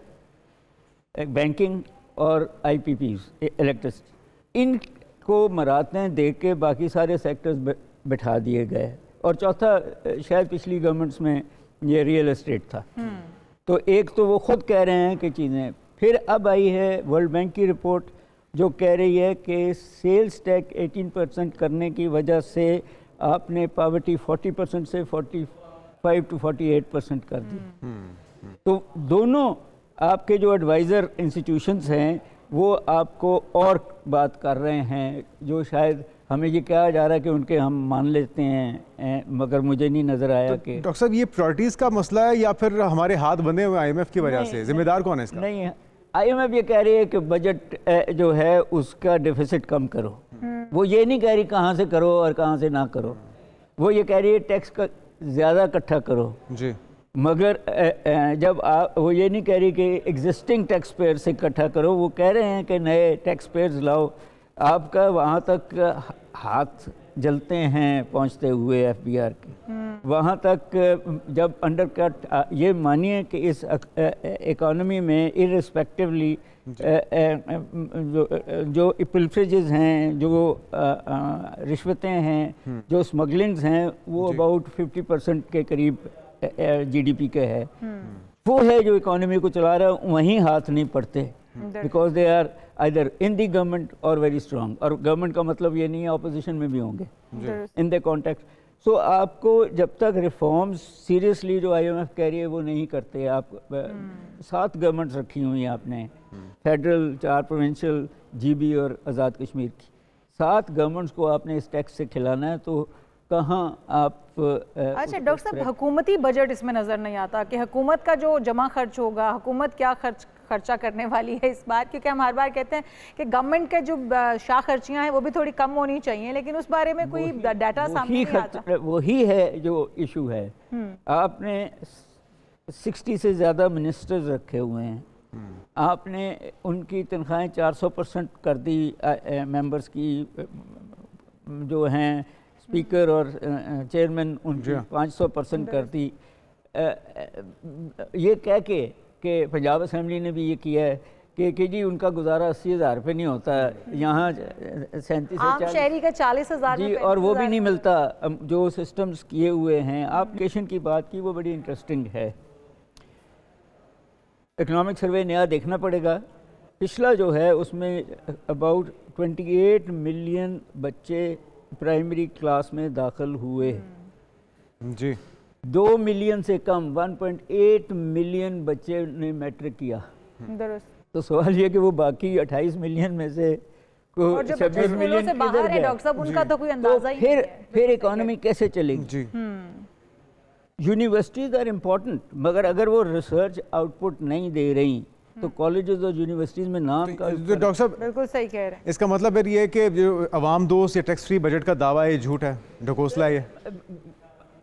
बैंकिंग और IPPs, इलेक्ट्रिसिटी। इनको मरातें दे के बाकी सारे सेक्टर्स बिठा दिए गए। और चौथा शायद पिछली गवर्नमेंट्स में ये रियल एस्टेट था। तो एक तो वो खुद कह रहे हैं कि चीज़ें, फिर अब आई है वर्ल्ड बैंक की रिपोर्ट जो कह रही है कि सेल्स टैक्स 18% करने की वजह से आपने पावर्टी 40% से 45 to 48% कर दी। तो दोनों आपके जो एडवाइज़र इंस्टीट्यूशंस हैं वो आपको और बात कर रहे हैं, जो शायद हमें ये कहा जा रहा है कि उनके हम मान लेते हैं, मगर मुझे नहीं नज़र आया कि डॉक्टर साहब ये प्रायोरिटीज़ का मसला है या फिर हमारे हाथ बंधे हुए IMF की वजह से? जिम्मेदार कौन है इसका? नहीं है, IMF ये कह रही है कि बजट जो है उसका डेफिसिट कम करो। वो ये नहीं कह रही कहाँ से करो और कहाँ से ना करो, वो ये कह रही है टैक्स का ज़्यादा इकट्ठा करो जी। मगर जब वो ये नहीं कह रही कि एग्जिस्टिंग टैक्स पेयर से इकट्ठा करो, वो कह रहे हैं कि नए टैक्स पेयर्स लाओ। आपका वहाँ तक हाथ जलते हैं पहुंचते हुए एफबीआर के। वहाँ तक जब अंडरकट ये मानिए कि इस इकोनॉमी में इररिस्पेक्टिवली जो पिल्फरेजेस हैं, जो रिश्वतें हैं, जो स्मगलिंग्स हैं, वो अबाउट 50% के करीब जीडीपी के है। वो है जो इकोनॉमी को चला रहा है, वहीं हाथ नहीं पड़ते, because they are either in the government और वेरी स्ट्रांग। और गवर्नमेंट का मतलब ये नहीं है ऑपोजिशन में भी होंगे इन द कॉन्टेक्स्ट। सो आपको जब तक रिफॉर्म्स सीरियसली जो IMF कह रही है वो नहीं करते, आप 7 गवर्नमेंट्स रखी हुई हैं आपने, फेडरल, 4 प्रोविंशियल, GB और आज़ाद कश्मीर की, 7 गवर्नमेंट्स को आपने इस टैक्स से खिलाना है, तो कहाँ आप अच्छा डॉक्टर साहब, हुकूमती बजट इसमें नज़र नहीं आता कि हुकूमत का जो जमा खर्च होगा, हुकूमत क्या खर्चा करने वाली है इस बार, क्योंकि हम हर बार कहते हैं कि गवर्नमेंट के जो शाह खर्चियाँ हैं वो भी थोड़ी कम होनी चाहिए, लेकिन उस बारे में कोई डाटा सामने नहीं आता। वही है जो इशू है। आपने 60 से ज़्यादा मिनिस्टर्स रखे हुए हैं, आपने उनकी तनख्वाहें 400% कर दी, मेंबर्स की जो हैं स्पीकर और चेयरमैन उनकी 500% कर दी। ये कह के कि पंजाब असेंबली ने भी ये किया है कि जी उनका गुजारा 80,000 रुपये नहीं होता, यहाँ 37 आम शहरी का 40,000 जी, और वो भी नहीं मिलता। जो सिस्टम्स किए हुए हैं, एप्लीकेशन की बात की, वो बड़ी इंटरेस्टिंग है। इकोनॉमिक सर्वे नया देखना पड़ेगा। पिछला जो है उसमें अबाउट 28 मिलियन बच्चे प्राइमरी क्लास में दाखिल हुए जी। 2 मिलियन से कम 1.8 मिलियन बच्चे ने मैट्रिक किया। तो सवाल ये कि वो बाकी 28 मिलियन में से को 26 मिलियन से बाहर है डॉक्टर साहब, उनका तो कोई अंदाजा ही नहीं है। फिर इकोनॉमी कैसे चलेगी जी? यूनिवर्सिटीज़ आर इम्पोर्टेंट, मगर अगर वो रिसर्च आउटपुट नहीं दे रही तो कॉलेजेस और यूनिवर्सिटीज़ में नाम का डॉक्टर साहब बिल्कुल सही कह रहे हैं। इसका मतलब फिर ये है कि जो अवाम दोस्त या टैक्स फ्री बजट का दावा है, ये झूठ है, ढकोसला है।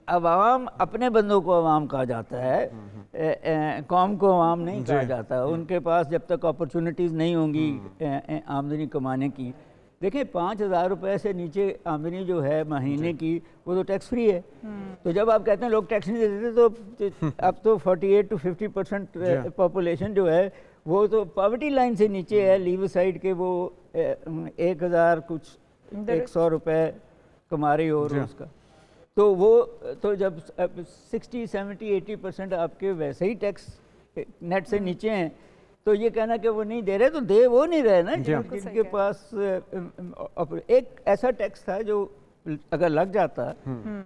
अवाम, अपने बंदों को अवाम कहा जाता है, कौम को अवाम नहीं कहा जाता। उनके पास जब तक अपॉर्चुनिटीज़ नहीं होंगी आमदनी कमाने की। देखिए 5,000 रुपये से नीचे आमदनी जो है महीने की, वो तो टैक्स फ्री है। तो जब आप कहते हैं लोग टैक्स नहीं देते, तो अब तो 48 to 50% पॉपुलेशन जो है वो तो पॉवर्टी लाइन से नीचे है, लीव साइड के वो 1,000 कुछ 100 रुपये कमा रही हो रोज़ का। तो वो तो जब 60, 70, 80% आपके वैसे ही टैक्स नेट से नीचे हैं, तो ये कहना कि वो नहीं दे रहे, तो दे वो नहीं रहे ना जिनके पास। एक ऐसा टैक्स था जो अगर लग जाता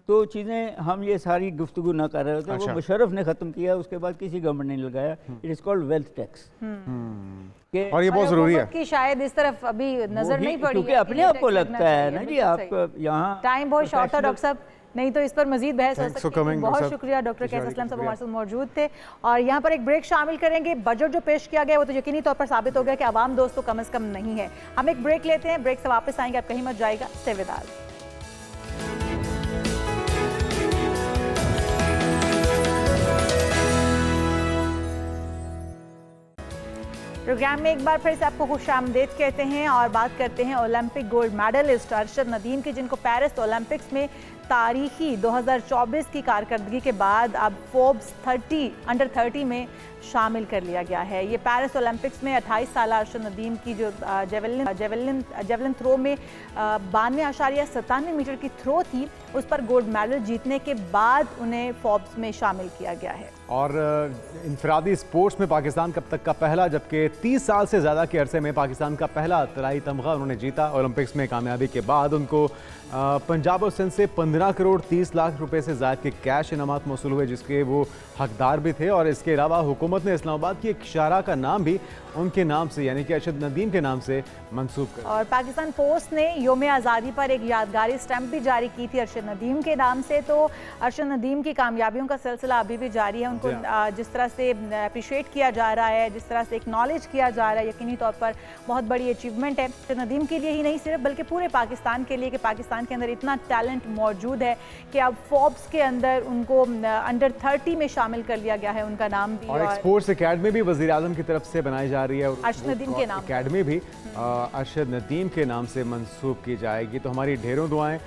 तो चीज़ें, हम ये सारी गुफ्तगू ना कर रहे होते। वो मुशर्रफ ने ख़त्म किया, उसके बाद किसी गवर्नमेंट ने लगाया। It is called wealth tax. और ये बहुत ज़रूरी है कि शायद इस तरफ अभी नज़र नहीं पड़ी, क्योंकि अपने आप को लगता है ना जी, आप यहाँ टाइम बहुत शॉर्ट था डॉक्टर साहब, नहीं तो इस पर मजीद बहस हो सकती है। बहुत सर। शुक्रिया डॉक्टर कैस असलम साहब हमारे साथ मौजूद थे। और यहाँ पर एक ब्रेक शामिल करेंगे। बजट जो पेश किया गया वो तो यकीनी तौर पर साबित हो गया कि आवाम दोस्त तो कम से कम नहीं है। हम एक ब्रेक लेते हैं, ब्रेक से वापस आएंगे, आप कहीं मत जाएगा, स्टे विद अस। प्रोग्राम में एक बार फिर से आपको खुशामदीद कहते हैं और बात करते हैं Olympic gold medalist Arshad Nadeem की, जिनको पेरिस ओलंपिक्स में तारीखी 2024 की कारकर्दगी के बाद अब फोर्ब्स 30 अंडर 30 में शामिल कर लिया गया है। ये पेरिस ओलंपिक्स में 28 साल अरशद नदीम की जो जेवलिन थ्रो में 92.97 मीटर की थ्रो थी, उस पर गोल्ड मेडल जीतने के बाद उन्हें फोर्ब्स में शामिल किया गया है। और इंफरादी स्पोर्ट्स में पाकिस्तान कब तक का पहला, जबकि 30 साल से ज़्यादा के अरसे में पाकिस्तान का पहला तलाई तमगा उन्होंने जीता। ओलंपिक्स में कामयाबी के बाद उनको पंजाब और सिंध से 15 करोड़ 30 लाख रुपए से ज़्यादा के कैश इनामात मौसूल हुए, जिसके वो हकदार भी थे। और इसके अलावा हुकूमत ने इस्लामाबाद की एक शारा का नाम भी उनके नाम से, यानी कि अरशद नदीम के नाम से मंसूब कर। और पाकिस्तान पोस्ट ने योम आज़ादी पर एक यादगारी स्टैंप भी जारी की थी अरशद नदीम के नाम से। तो अरशद नदीम की कामयाबियों का सिलसिला अभी भी जारी है। उनको जिस तरह से अप्रिशिएट किया जा रहा है, जिस तरह से एक्नॉलेज किया जा रहा है, यकीनी तौर पर बहुत बड़ी अचीवमेंट है अरशद नदीम के लिए ही नहीं सिर्फ, बल्कि पूरे पाकिस्तान के लिए, कि पाकिस्तान के अंदर इतना टैलेंट मौजूद है कि अब फोर्ब्स के अंदर उनको अंडर 30 में शामिल कर लिया गया है, उनका नाम भी। और स्पोर्ट्स एकेडमी भी वज़ीर आज़म की तरफ से बनाई जा जा रही है और अर्शद नदीम के नाम एकेडमी भी अरशद नदीम के नाम से मंसूब की जाएगी। तो हमारी ढेरों दुआएं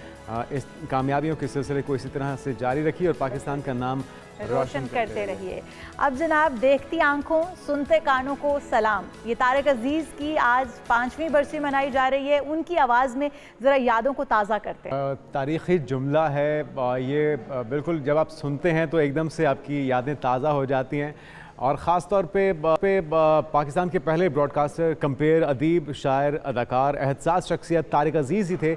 इस कामयाबियों के सिलसिले को इसी तरह से जारी रखिए और पाकिस्तान का नाम रोशन करते रहिए। अब जनाब, देखती आंखों सुनते कानों को सलाम, ये तारिक अजीज़ की आज 5वीं बरसी मनाई जा रही है। उनकी आवाज़ में ज़रा यादों को ताज़ा करते हैं। तारीख़ी जुमला है ये, बिल्कुल जब आप सुनते हैं तो एकदम से आपकी यादें ताज़ा हो जाती हैं। और ख़ास तौर पे पाकिस्तान के पहले ब्रॉडकास्टर, कंपेयर, अदीब, शायर, अदाकार, एहसास शख्सियत तारिक अजीज़ ही थे,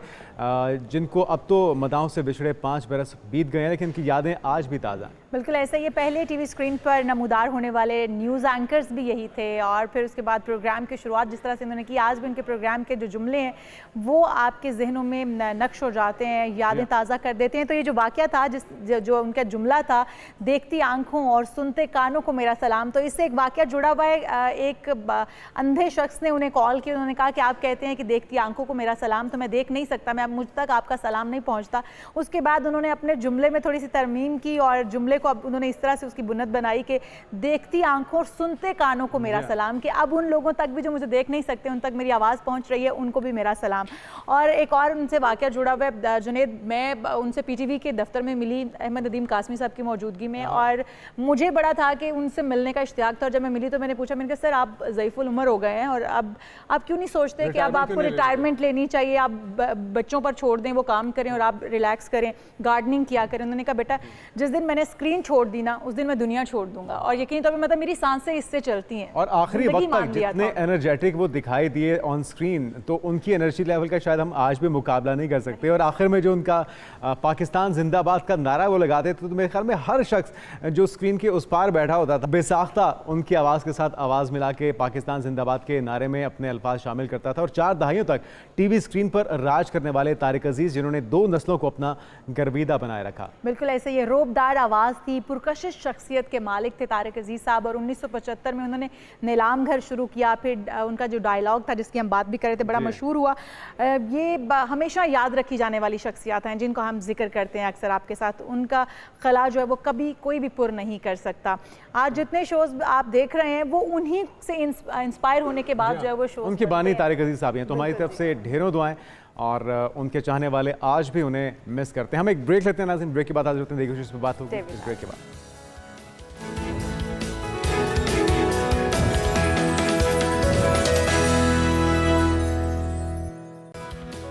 जिनको अब तो मदाहों से बिछड़े 5 बरस बीत गए हैं, लेकिन उनकी यादें आज भी ताज़ा हैं। बिल्कुल ऐसा, ये पहले टीवी स्क्रीन पर नमूदार होने वाले न्यूज़ एंकर्स भी यही थे और फिर उसके बाद प्रोग्राम की शुरुआत जिस तरह से उन्होंने की, आज भी उनके प्रोग्राम के जो जुमले हैं वो आपके जहनों में नक्श हो जाते हैं, यादें ताज़ा कर देते हैं। तो ये जो वाक़या था, जो उनका जुमला था, देखती आंखों और सुनते कानों को मेरा सलाम, तो इससे एक वाक़या जुड़ा हुआ है। एक अंधे शख्स ने उन्हें कॉल किया, उन्होंने कहा कि आप कहते हैं कि देखती आंखों को मेरा सलाम, तो मैं देख नहीं सकता, मैं मुझ तक आपका सलाम नहीं पहुँचता। उसके बाद उन्होंने अपने जुमले में थोड़ी सी तरमीम की और जुमले को अब उन्होंने इस तरह से उसकी बुनियाद बनाई कि देखती आंखों और सुनते कानों को मेरा सलाम, कि अब उन लोगों तक भी जो मुझे देख नहीं सकते, उन तक मेरी आवाज़ पहुंच रही है, उनको भी मेरा सलाम। और एक और उनसे वाक़या जुड़ा हुआ है जुनेद, मैं उनसे पीटीवी के दफ्तर में मिली अहमद नदीम कासमी साहब की मौजूदगी में, और मुझे बड़ा था कि उनसे मिलने का इश्तियाक था। और जब मैं मिली तो मैंने पूछा, मैंने कहा सर आप ज़ईफ़ुल उम्र हो गए हैं और अब आप क्यों नहीं सोचते कि अब आपको रिटायरमेंट लेनी चाहिए, आप बच्चों पर छोड़ दें, वो काम करें और आप रिलैक्स करें, गार्डनिंग किया करें। उन्होंने कहा बेटा जिस दिन मैंने स्क्रीन छोड़ दी ना, उस दिन मैं दुनिया छोड़ दूंगा, और यकीन तौर पे मतलब मेरी सांसें इससे चलती हैं। और आखिरी वक्त तक जितने एनर्जेटिक वो दिखाई दिए ऑन स्क्रीन, तो उनकी एनर्जी लेवल का शायद हम आज भी मुकाबला नहीं कर सकते। और आखिर में जो उनका पाकिस्तान जिंदाबाद का नारा वो लगाते थे, तो मेरे ख्याल में हर शख्स जो स्क्रीन के उस पार बैठा होता था बेसाख्ता उनकी आवाज़ के साथ आवाज़ मिला के पाकिस्तान जिंदाबाद के नारे में अपने अल्फाज शामिल करता था। और 4 दहाइयों तक टीवी स्क्रीन पर राज करने वाले तारिक अजीज़, जिन्होंने 2 नस्लों को अपना गर्विदा बनाए रखा। बिल्कुल ऐसे, ये रोबदार आवाज़ थी, पुरकशिश शख्सियत के मालिक थे तारिक अजीज़ साहब। और 1975 में उन्होंने नीलाम घर शुरू किया, फिर उनका जो डायलॉग था जिसकी हम बात भी कर रहे थे बड़ा मशहूर हुआ। ये हमेशा याद रखी जाने वाली शख्सियत हैं जिनको हम जिक्र करते हैं अक्सर आपके साथ। उनका खला जो है वो कभी कोई भी पुर नहीं कर सकता। आज जितने शोज़ आप देख रहे हैं वो उन्हीं से इंस्पायर होने के बाद जो है वो शोज़ उनकी बानी तारिक अजीज़ साहब हैं। तो हमारी तरफ से ढेरों दुआएं, और उनके चाहने वाले आज भी उन्हें मिस करते हैं। हम एक ब्रेक लेते हैं नाज़रीन, ब्रेक के बाद हाजिर होते हैं, देखिए इस पर बात होगी इस ब्रेक के बाद।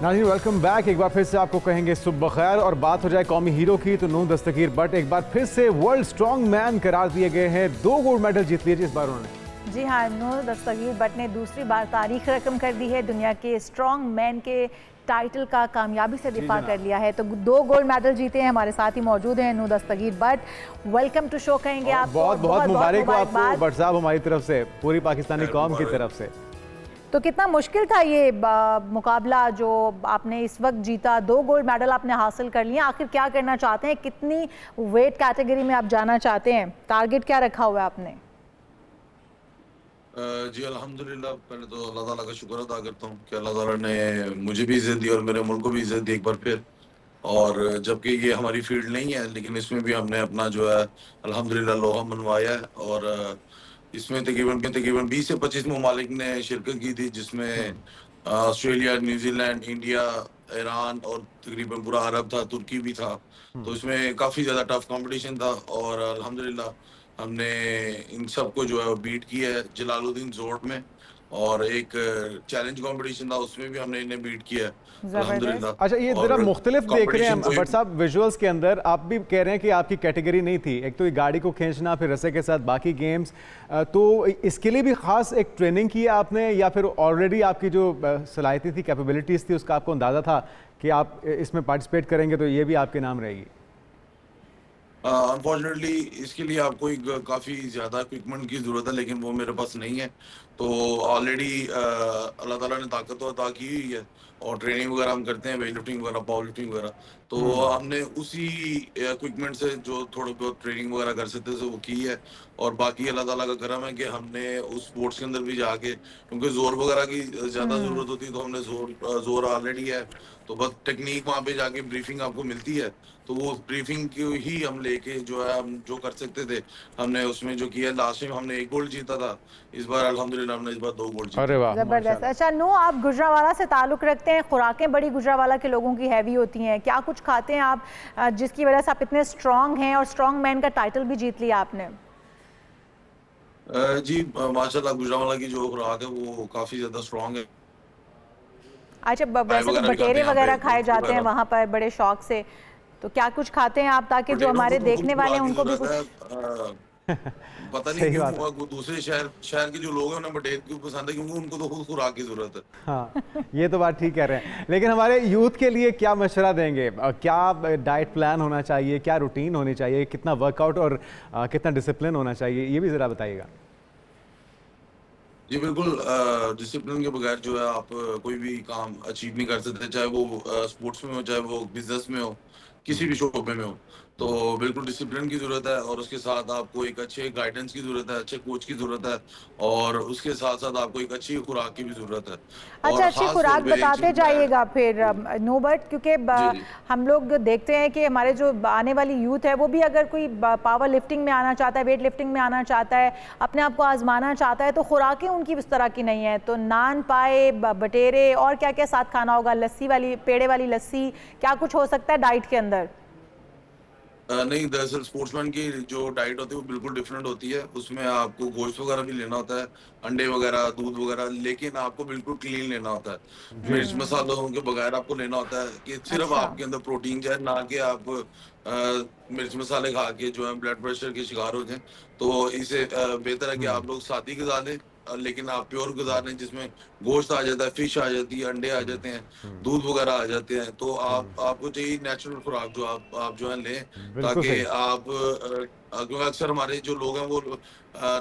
नाज़रीन वेलकम बैक। एक बार फिर से आपको कहेंगे सुबह खैर, और बात हो जाए कौमी हीरो की तो नून दस्तगीर बट एक बार फिर से वर्ल्ड स्ट्रॉन्ग मैन करार दिए गए हैं। 2 गोल्ड मेडल जीत लिए इस बार उन्होंने। जी हाँ, नूर दस्तगीर बट ने दूसरी बार तारीख रकम कर दी है, दुनिया के स्ट्रॉन्ग मैन के टाइटल का कामयाबी से दिफा कर लिया है। तो 2 गोल्ड मेडल जीते हैं। हमारे साथ ही मौजूद हैं नूर दस्तगीर बट, वेलकम टू शो कहेंगे आपको। बहुत बहुत मुबारक हो आपको बट साहब, हमारी तरफ से, पूरी पाकिस्तानी कौम की तरफ से। तो कितना मुश्किल था ये मुकाबला जो आपने इस वक्त जीता, 2 गोल्ड मेडल आपने हासिल कर लिए, आखिर क्या करना चाहते हैं, कितनी वेट कैटेगरी में आप जाना चाहते हैं, टारगेट क्या रखा हुआ है आपने? जी अल्हम्दुलिल्लाह, पहले तो अल्लाह ताला का शुक्र अदा करता हूँ कि अल्लाह ताला ने मुझे भी इज्जत दी और मेरे मुल्क को भी इज्जत दी एक बार फिर। और जबकि ये हमारी फील्ड नहीं है, लेकिन इसमें भी हमने अपना जो है अल्हम्दुलिल्लाह लोहा मनवाया है। और इसमें तकरीबन 20 से 25 ममालिक ने शिरकत की थी, जिसमें ऑस्ट्रेलिया, न्यूजीलैंड, इंडिया, ईरान और तकरीबन पूरा अरब था, तुर्की भी था। तो इसमें काफ़ी ज़्यादा टफ कंपटीशन था और अल्हम्दुलिल्लाह हमने इन सबको जो है बीट किया है जलालुद्दीन जोड़ में। और एक चैलेंज कंपटीशन था, उसमें भी हमने इन्हें बीट किया अल्हम्दुलिल्लाह। अच्छा, ये जरा मुख्तलिफ देख रहे हैं बट साहब विजुअल्स के अंदर, आप भी कह रहे हैं कि आपकी कैटेगरी नहीं थी, एक तो ये गाड़ी को खींचना, फिर रस्से के साथ बाकी गेम्स, तो इसके लिए भी खास एक ट्रेनिंग की आपने या फिर ऑलरेडी आपकी जो सलाहियतें थी, कैपेबिलिटीज़ थी, उसका आपको अंदाज़ा था कि आप इसमें पार्टिसिपेट करेंगे तो ये भी आपके नाम रहेगी? अनफॉर्चुनेटली इसके लिए आपको काफ़ी ज़्यादा इक्विपमेंट की ज़रूरत है, लेकिन वो मेरे पास नहीं है। तो ऑलरेडी अल्लाह ताला ने ताकत तो अता की हुई है और ट्रेनिंग वगैरह हम करते हैं, वेट लिफ्टिंग वगैरह, पावर लिफ्टिंग वगैरह। तो हमने उसी इक्विपमेंट से जो थोड़ी बहुत ट्रेनिंग वगैरह कर सकते थे वो की है। और बाकी अल्लाह ताला का करम है कि हमने उस स्पोर्ट्स के अंदर भी जाके, क्योंकि जोर वगैरह की ज़्यादा ज़रूरत होती है, तो हमने जोर ऑलरेडी है, तो बस टेक्निक वहाँ पे जाके ब्रीफिंग आपको मिलती है, तो वो ब्रीफिंग की ही हम लेके जो है हम जो कर सकते थे हमने उसमें जो किया। लास्ट टाइम हमने 1 गोल्ड जीता था, इस बार अल्हम्दुलिल्लाह अलहमदिल्ला हमने इस बार 2 गोल्ड जीते। अरे वाह, जबरदस्त। अच्छा नो, आप गुजरावाला से ताल्लुक़ रखते हैं, खुराकें बड़ी गुजरावाला के लोगों की हैवी होती हैं, क्या कुछ खाते हैं आप जिसकी वजह से आप इतने स्ट्रॉन्ग हैं और स्ट्रॉन्ग मैन का टाइटल भी जीत लिया आपने? जी माशाल्लाह गुजरावाला की जो खुराक है वो काफ़ी ज़्यादा स्ट्रॉन्ग है। अच्छा, वैसे तो बटेरे वगैरह खाए जाते हैं वहाँ पर बड़े शौक से, तो क्या कुछ खाते हैं आप ताकि जो हमारे देखने वाले हैं उनको भी कुछ पता नहीं क्यों दूसरे शहर के जो लोग हैं उन्हें बटेर क्यों पसंद है, क्योंकि उनको तो खुद खुराक की जरूरत है। हाँ, ये तो बात ठीक कह रहे हैं। लेकिन हमारे यूथ के लिए क्या मशवरा देंगे, क्या डाइट प्लान होना चाहिए, क्या रूटीन होनी चाहिए, कितना वर्कआउट और कितना डिसिप्लिन होना चाहिए, ये भी ज़रा बताइएगा। जी बिल्कुल, डिसिप्लिन के बगैर जो है आप कोई भी काम अचीव नहीं कर सकते, चाहे वो स्पोर्ट्स में हो, चाहे वो बिजनेस में हो, किसी भी शोबे में हो। तो बिल्कुल डिसिप्लिन की ज़रूरत है और उसके साथ आपको एक अच्छे गाइडेंस की ज़रूरत है, अच्छे कोच की ज़रूरत है और उसके साथ साथ आपको एक अच्छी खुराक की भी ज़रूरत है। अच्छा, अच्छी खुराक बताते जाइएगा फिर नोबर्ट, क्योंकि हम लोग देखते हैं कि हमारे जो आने वाली यूथ है वो भी अगर कोई पावर लिफ्टिंग में आना चाहता है, वेट लिफ्टिंग में आना चाहता है, अपने आप को आजमाना चाहता है, तो खुराकें उनकी इस तरह की नहीं है, तो नान पाए, बटेरे और क्या क्या साथ खाना होगा, लस्सी वाली, पेड़े वाली लस्सी, क्या कुछ हो सकता है डाइट के अंदर? नहीं, दरअसल स्पोर्ट्समैन की जो डाइट होती है वो बिल्कुल डिफरेंट होती है। उसमें आपको गोश्त वगैरह भी लेना होता है, अंडे वगैरह, दूध वगैरह, लेकिन आपको बिल्कुल क्लीन लेना होता है। मिर्च मसालों के बगैर आपको लेना होता है कि सिर्फ आपके अंदर प्रोटीन जाए, ना कि आप मिर्च मसाले खा के जो है ब्लड प्रेशर के शिकार हो जाएं। तो इससे बेहतर है कि आप लोग सादी ग़िज़ा लें, लेकिन आप प्योर ग़िज़ा लें जिसमें गोश्त आ जाता है, फिश आ जाती है, अंडे आ जाते हैं, दूध वगैरह आ जाते हैं। तो आपको चाहिए नेचुरल खुराक जो आप जो है लें, ताकि आप क्योंकि अक्सर हमारे जो लोग हैं वो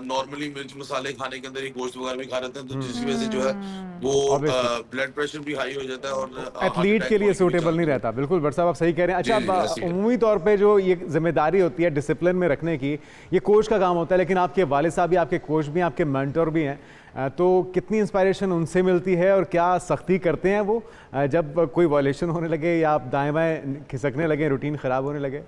नॉर्मली मिर्च मसाले खाने के अंदर ही गोश्त वगैरह भी खा लेते हैं, तो जिसकी वजह से जो है वो ब्लड प्रेशर भी हाई हो जाता है और एथलीट के लिए सूटेबल नहीं रहता। बिल्कुल भट्ट साहब, आप सही कह रहे हैं। अच्छा, उम्मीद तौर पे जो ये जिम्मेदारी होती है डिसिप्लिन में रखने की, ये कोच का काम होता है, लेकिन आपके वालिद साहब भी आपके कोच भी हैं, आपके मेंटर भी हैं, तो कितनी इंस्पायरेशन उनसे मिलती है और क्या सख्ती करते हैं वो जब कोई वायलेशन होने लगे या आप दाएं बाएं खिसकने लगे, रूटीन ख़राब होने लगे?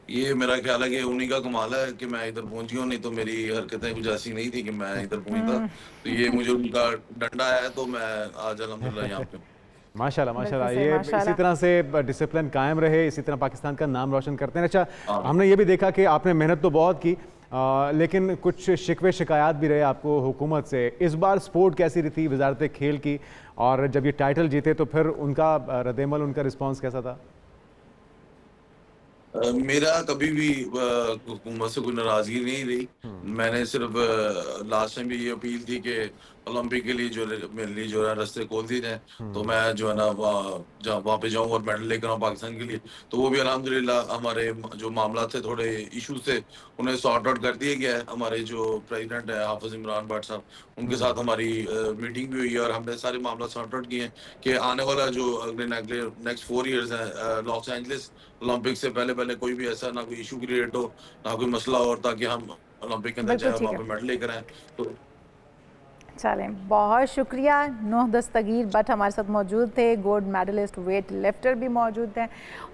ये मेरा ख्याल है कि उन्हीं का कमाल है कि मैं इधर पहुंच गया हूं, नहीं तो मेरी हरकतें कुछ ऐसी नहीं थी कि मैं इधर पहुंचता। तो ये मुझे उनका डंडा है तो मैं आज अल्हम्दुलिल्लाह यहाँ पे। माशाल्लाह माशाल्लाह, ये इसी तरह से डिसिप्लिन कायम रहे, इसी तरह पाकिस्तान का नाम रोशन करते हैं। अच्छा, हमने ये भी देखा कि आपने मेहनत तो बहुत की, लेकिन कुछ शिकवे शिकायत भी रहे आपको हुकूमत से। इस बार सपोर्ट कैसी रही थी वजारत खेल की, और जब ये टाइटल जीते तो फिर उनका रद्देमल, उनका रिस्पॉन्स कैसा था? मेरा कभी भी हुकूमत से कोई नाराजगी नहीं रही। मैंने सिर्फ लास्ट टाइम भी ये अपील थी कि ओलंपिक के लिए जो मेरे लिए जो है रास्ते खोल दिए जाए, तो मैं जो है ना वहाँ पे जाऊँ और मेडल लेकर आऊँ पाकिस्तान के लिए। तो वो भी अल्हम्दुलिल्लाह हमारे जो मामला थे, थोड़े इशूज थे, उन्हें सॉर्ट आउट कर दिया गया है। हमारे जो प्रेसिडेंट है हाफिज इमरान भट्ट साहब, उनके साथ हमारी मीटिंग भी हुई है और हमने सारे मामला सॉर्ट आउट किए हैं कि आने वाला जो अगले नेक्स्ट 4 ईयर्स है लॉस एंजलिस ओलंपिक से पहले पहले कोई भी ऐसा ना कोई इशू क्रिएट हो, ना कोई मसला हो, ताकि हम ओलंपिक के अंदर जाए, वहाँ पे मेडल लेकर आए। तो चलें, बहुत शुक्रिया। नूह दस्तगीर भट्ट हमारे साथ मौजूद थे, गोल्ड मेडलिस्ट वेट लिफ्टर भी मौजूद थे,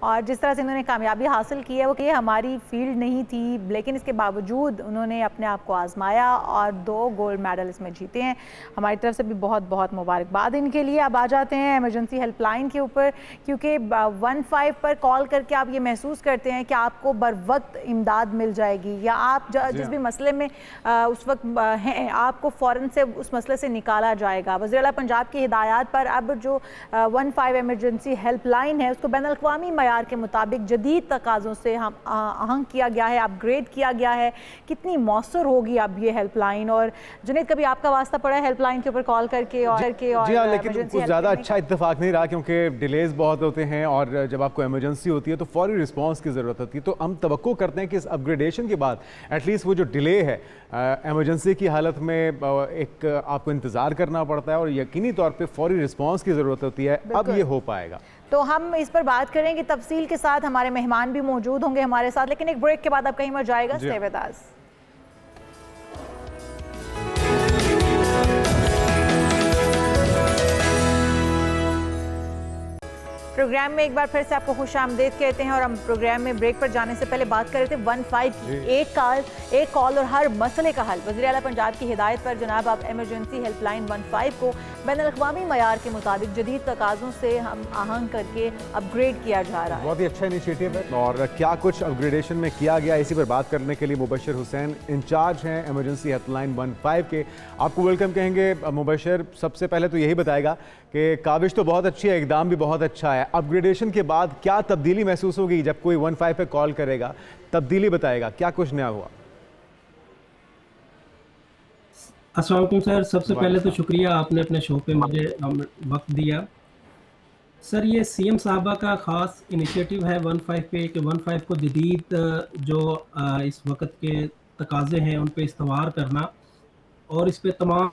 और जिस तरह से इन्होंने कामयाबी हासिल की है वो कि हमारी फील्ड नहीं थी, लेकिन इसके बावजूद उन्होंने अपने आप को आजमाया और 2 गोल्ड मेडल इसमें जीते हैं। हमारी तरफ से भी बहुत बहुत मुबारकबाद इनके लिए। अब आ जाते हैं इमरजेंसी हेल्पलाइन के ऊपर, क्योंकि 15 पर कॉल करके आप ये महसूस करते हैं कि आपको बर वक्त इमदाद मिल जाएगी, या आप जिस भी मसले में उस वक्त हैं आपको फ़ौरन से उस मसले से निकाला जाएगा। वज़ीर आला पंजाब की हिदायत पर अब जो 15 इमरजेंसी हेल्पलाइन है उसको बैनुल-अक़वामी मयार के मुताबिक जदीद तकाज़ों से हम आहंग किया गया है, अपग्रेड किया गया है। कितनी मौसर होगी अब ये हेल्पलाइन? और जुनैद, कभी आपका वास्ता पड़ा है हेल्पलाइन के ऊपर कॉल करके? जी हाँ, लेकिन कुछ ज़्यादा अच्छा इत्तेफाक नहीं रहा, क्योंकि डिलेज बहुत होते हैं और जब आपको इमरजेंसी होती है तो फौरी रिस्पॉन्स की ज़रूरत होती है। तो हम तवक्को करते हैं कि इस अपग्रेडेशन के बाद एटलीस्ट वो जो डिले है इमरजेंसी की हालत में एक आपको इंतज़ार करना पड़ता है और यकीनी तौर पे फौरी रिस्पांस की ज़रूरत होती है, अब ये हो पाएगा। तो हम इस पर बात करेंगे तफसील के साथ, हमारे मेहमान भी मौजूद होंगे हमारे साथ, लेकिन एक ब्रेक के बाद अब कहीं मर जाएगा। Stay with us. प्रोग्राम में एक बार फिर से आपको खुश आमदेद कहते हैं और हम प्रोग्राम में ब्रेक पर जाने से पहले बात कर रहे थे 15 की। एक कॉल और हर मसले का हल। वज़ीर आला पंजाब की हिदायत पर जनाब अब एमरजेंसी हेल्पलाइन 15 को बैनुल-अक़वामी मयार के मुताबिक जदीद तकाज़ों से हम आहंग करके अपग्रेड किया जा रहा है। बहुत ही अच्छा इनिशिएटिव है और क्या कुछ अपग्रेडेशन में किया गया, इसी पर बात करने के लिए मुबशर हुसैन इंचार्ज हैं एमरजेंसी हेल्पलाइन 15 के। आपको वेलकम कहेंगे मुबशर। सबसे पहले तो यही बताएगा कि काविश तो बहुत अच्छी है, इकदाम भी बहुत अच्छा है, अपग्रेडेशन के बाद क्या तब्दीली महसूस होगी जब कोई 15 पे कॉल करेगा? तब्दीली बताएगा, क्या कुछ नया हुआ? अस्सलाम वालेकुम सर, सबसे पहले तो शुक्रिया आपने अपने शो पे मुझे वक्त दिया। सर ये सीएम साहबा का ख़ास इनिशिएटिव है 15 पे कि 15 को जदीद जो इस वक्त के तकाज़े हैं उन पे इस्तवार करना और इस पे तमाम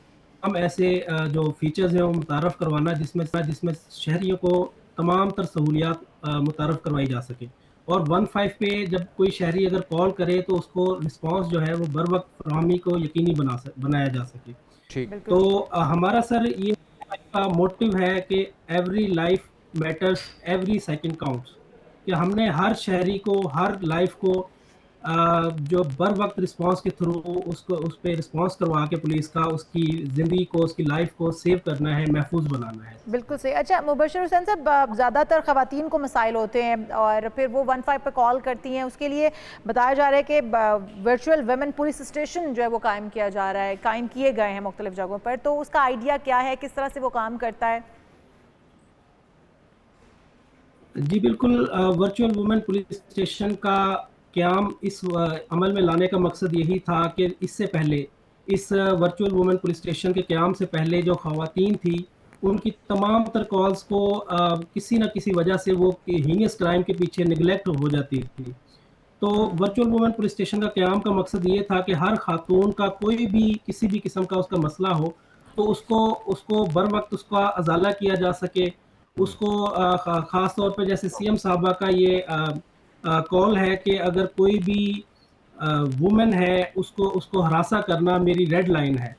ऐसे जो फीचर्स हैं वो मुतारफ़ करवाना जिसमें शहरियों को तमाम तर सहूलियात मुतारफ़ करवाई जा सके। और 15 पे जब कोई शहरी अगर कॉल करे तो उसको रिस्पांस जो है वो बर वक्त फराहमी को यकीनी बनाया जा सके। ठीक। तो हमारा सर ये मोटिव है कि every life matters, every second counts, कि हमने हर शहरी को, हर लाइफ को जो बर वक्त रिस्पांस के थ्रू उसको उस पर रिस्पांस करवा के पुलिस का उसकी ज़िंदगी को, उसकी लाइफ को सेव करना है, महफूज बनाना है। बिल्कुल सही। अच्छा मुबशर हुसैन साहब, ज़्यादातर ख़वातीन को मसाइल होते हैं और फिर वो 15 पे कॉल करती हैं, उसके लिए बताया जा रहा है कि वर्चुअल वुमेन पुलिस स्टेशन जो है वो कायम किया जा रहा है, कायम किए गए हैं मुख्तलिफ जगहों पर। तो उसका आइडिया क्या है, किस तरह से वो काम करता है? जी बिल्कुल, वर्चुअल वुमेन पुलिस स्टेशन का क़याम इस अमल में लाने का मकसद यही था कि इससे पहले इस वर्चुअल वुमेन पुलिस स्टेशन के क़याम से पहले जो ख़वातीन थी उनकी तमाम तर कॉल्स को किसी न किसी वजह से वो हीनियस क्राइम के पीछे निगलेक्ट हो जाती थी। तो वर्चुअल वुमेन पुलिस स्टेशन का क़याम का मकसद ये था कि हर खातून का कोई भी किसी भी किस्म का उसका मसला हो तो उसको बर वक्त उसका अजाला किया जा सके। उसको ख़ास तौर पे जैसे सीएम साहबा का ये कॉल है कि अगर कोई भी वुमेन है उसको हरासा करना मेरी रेड लाइन है।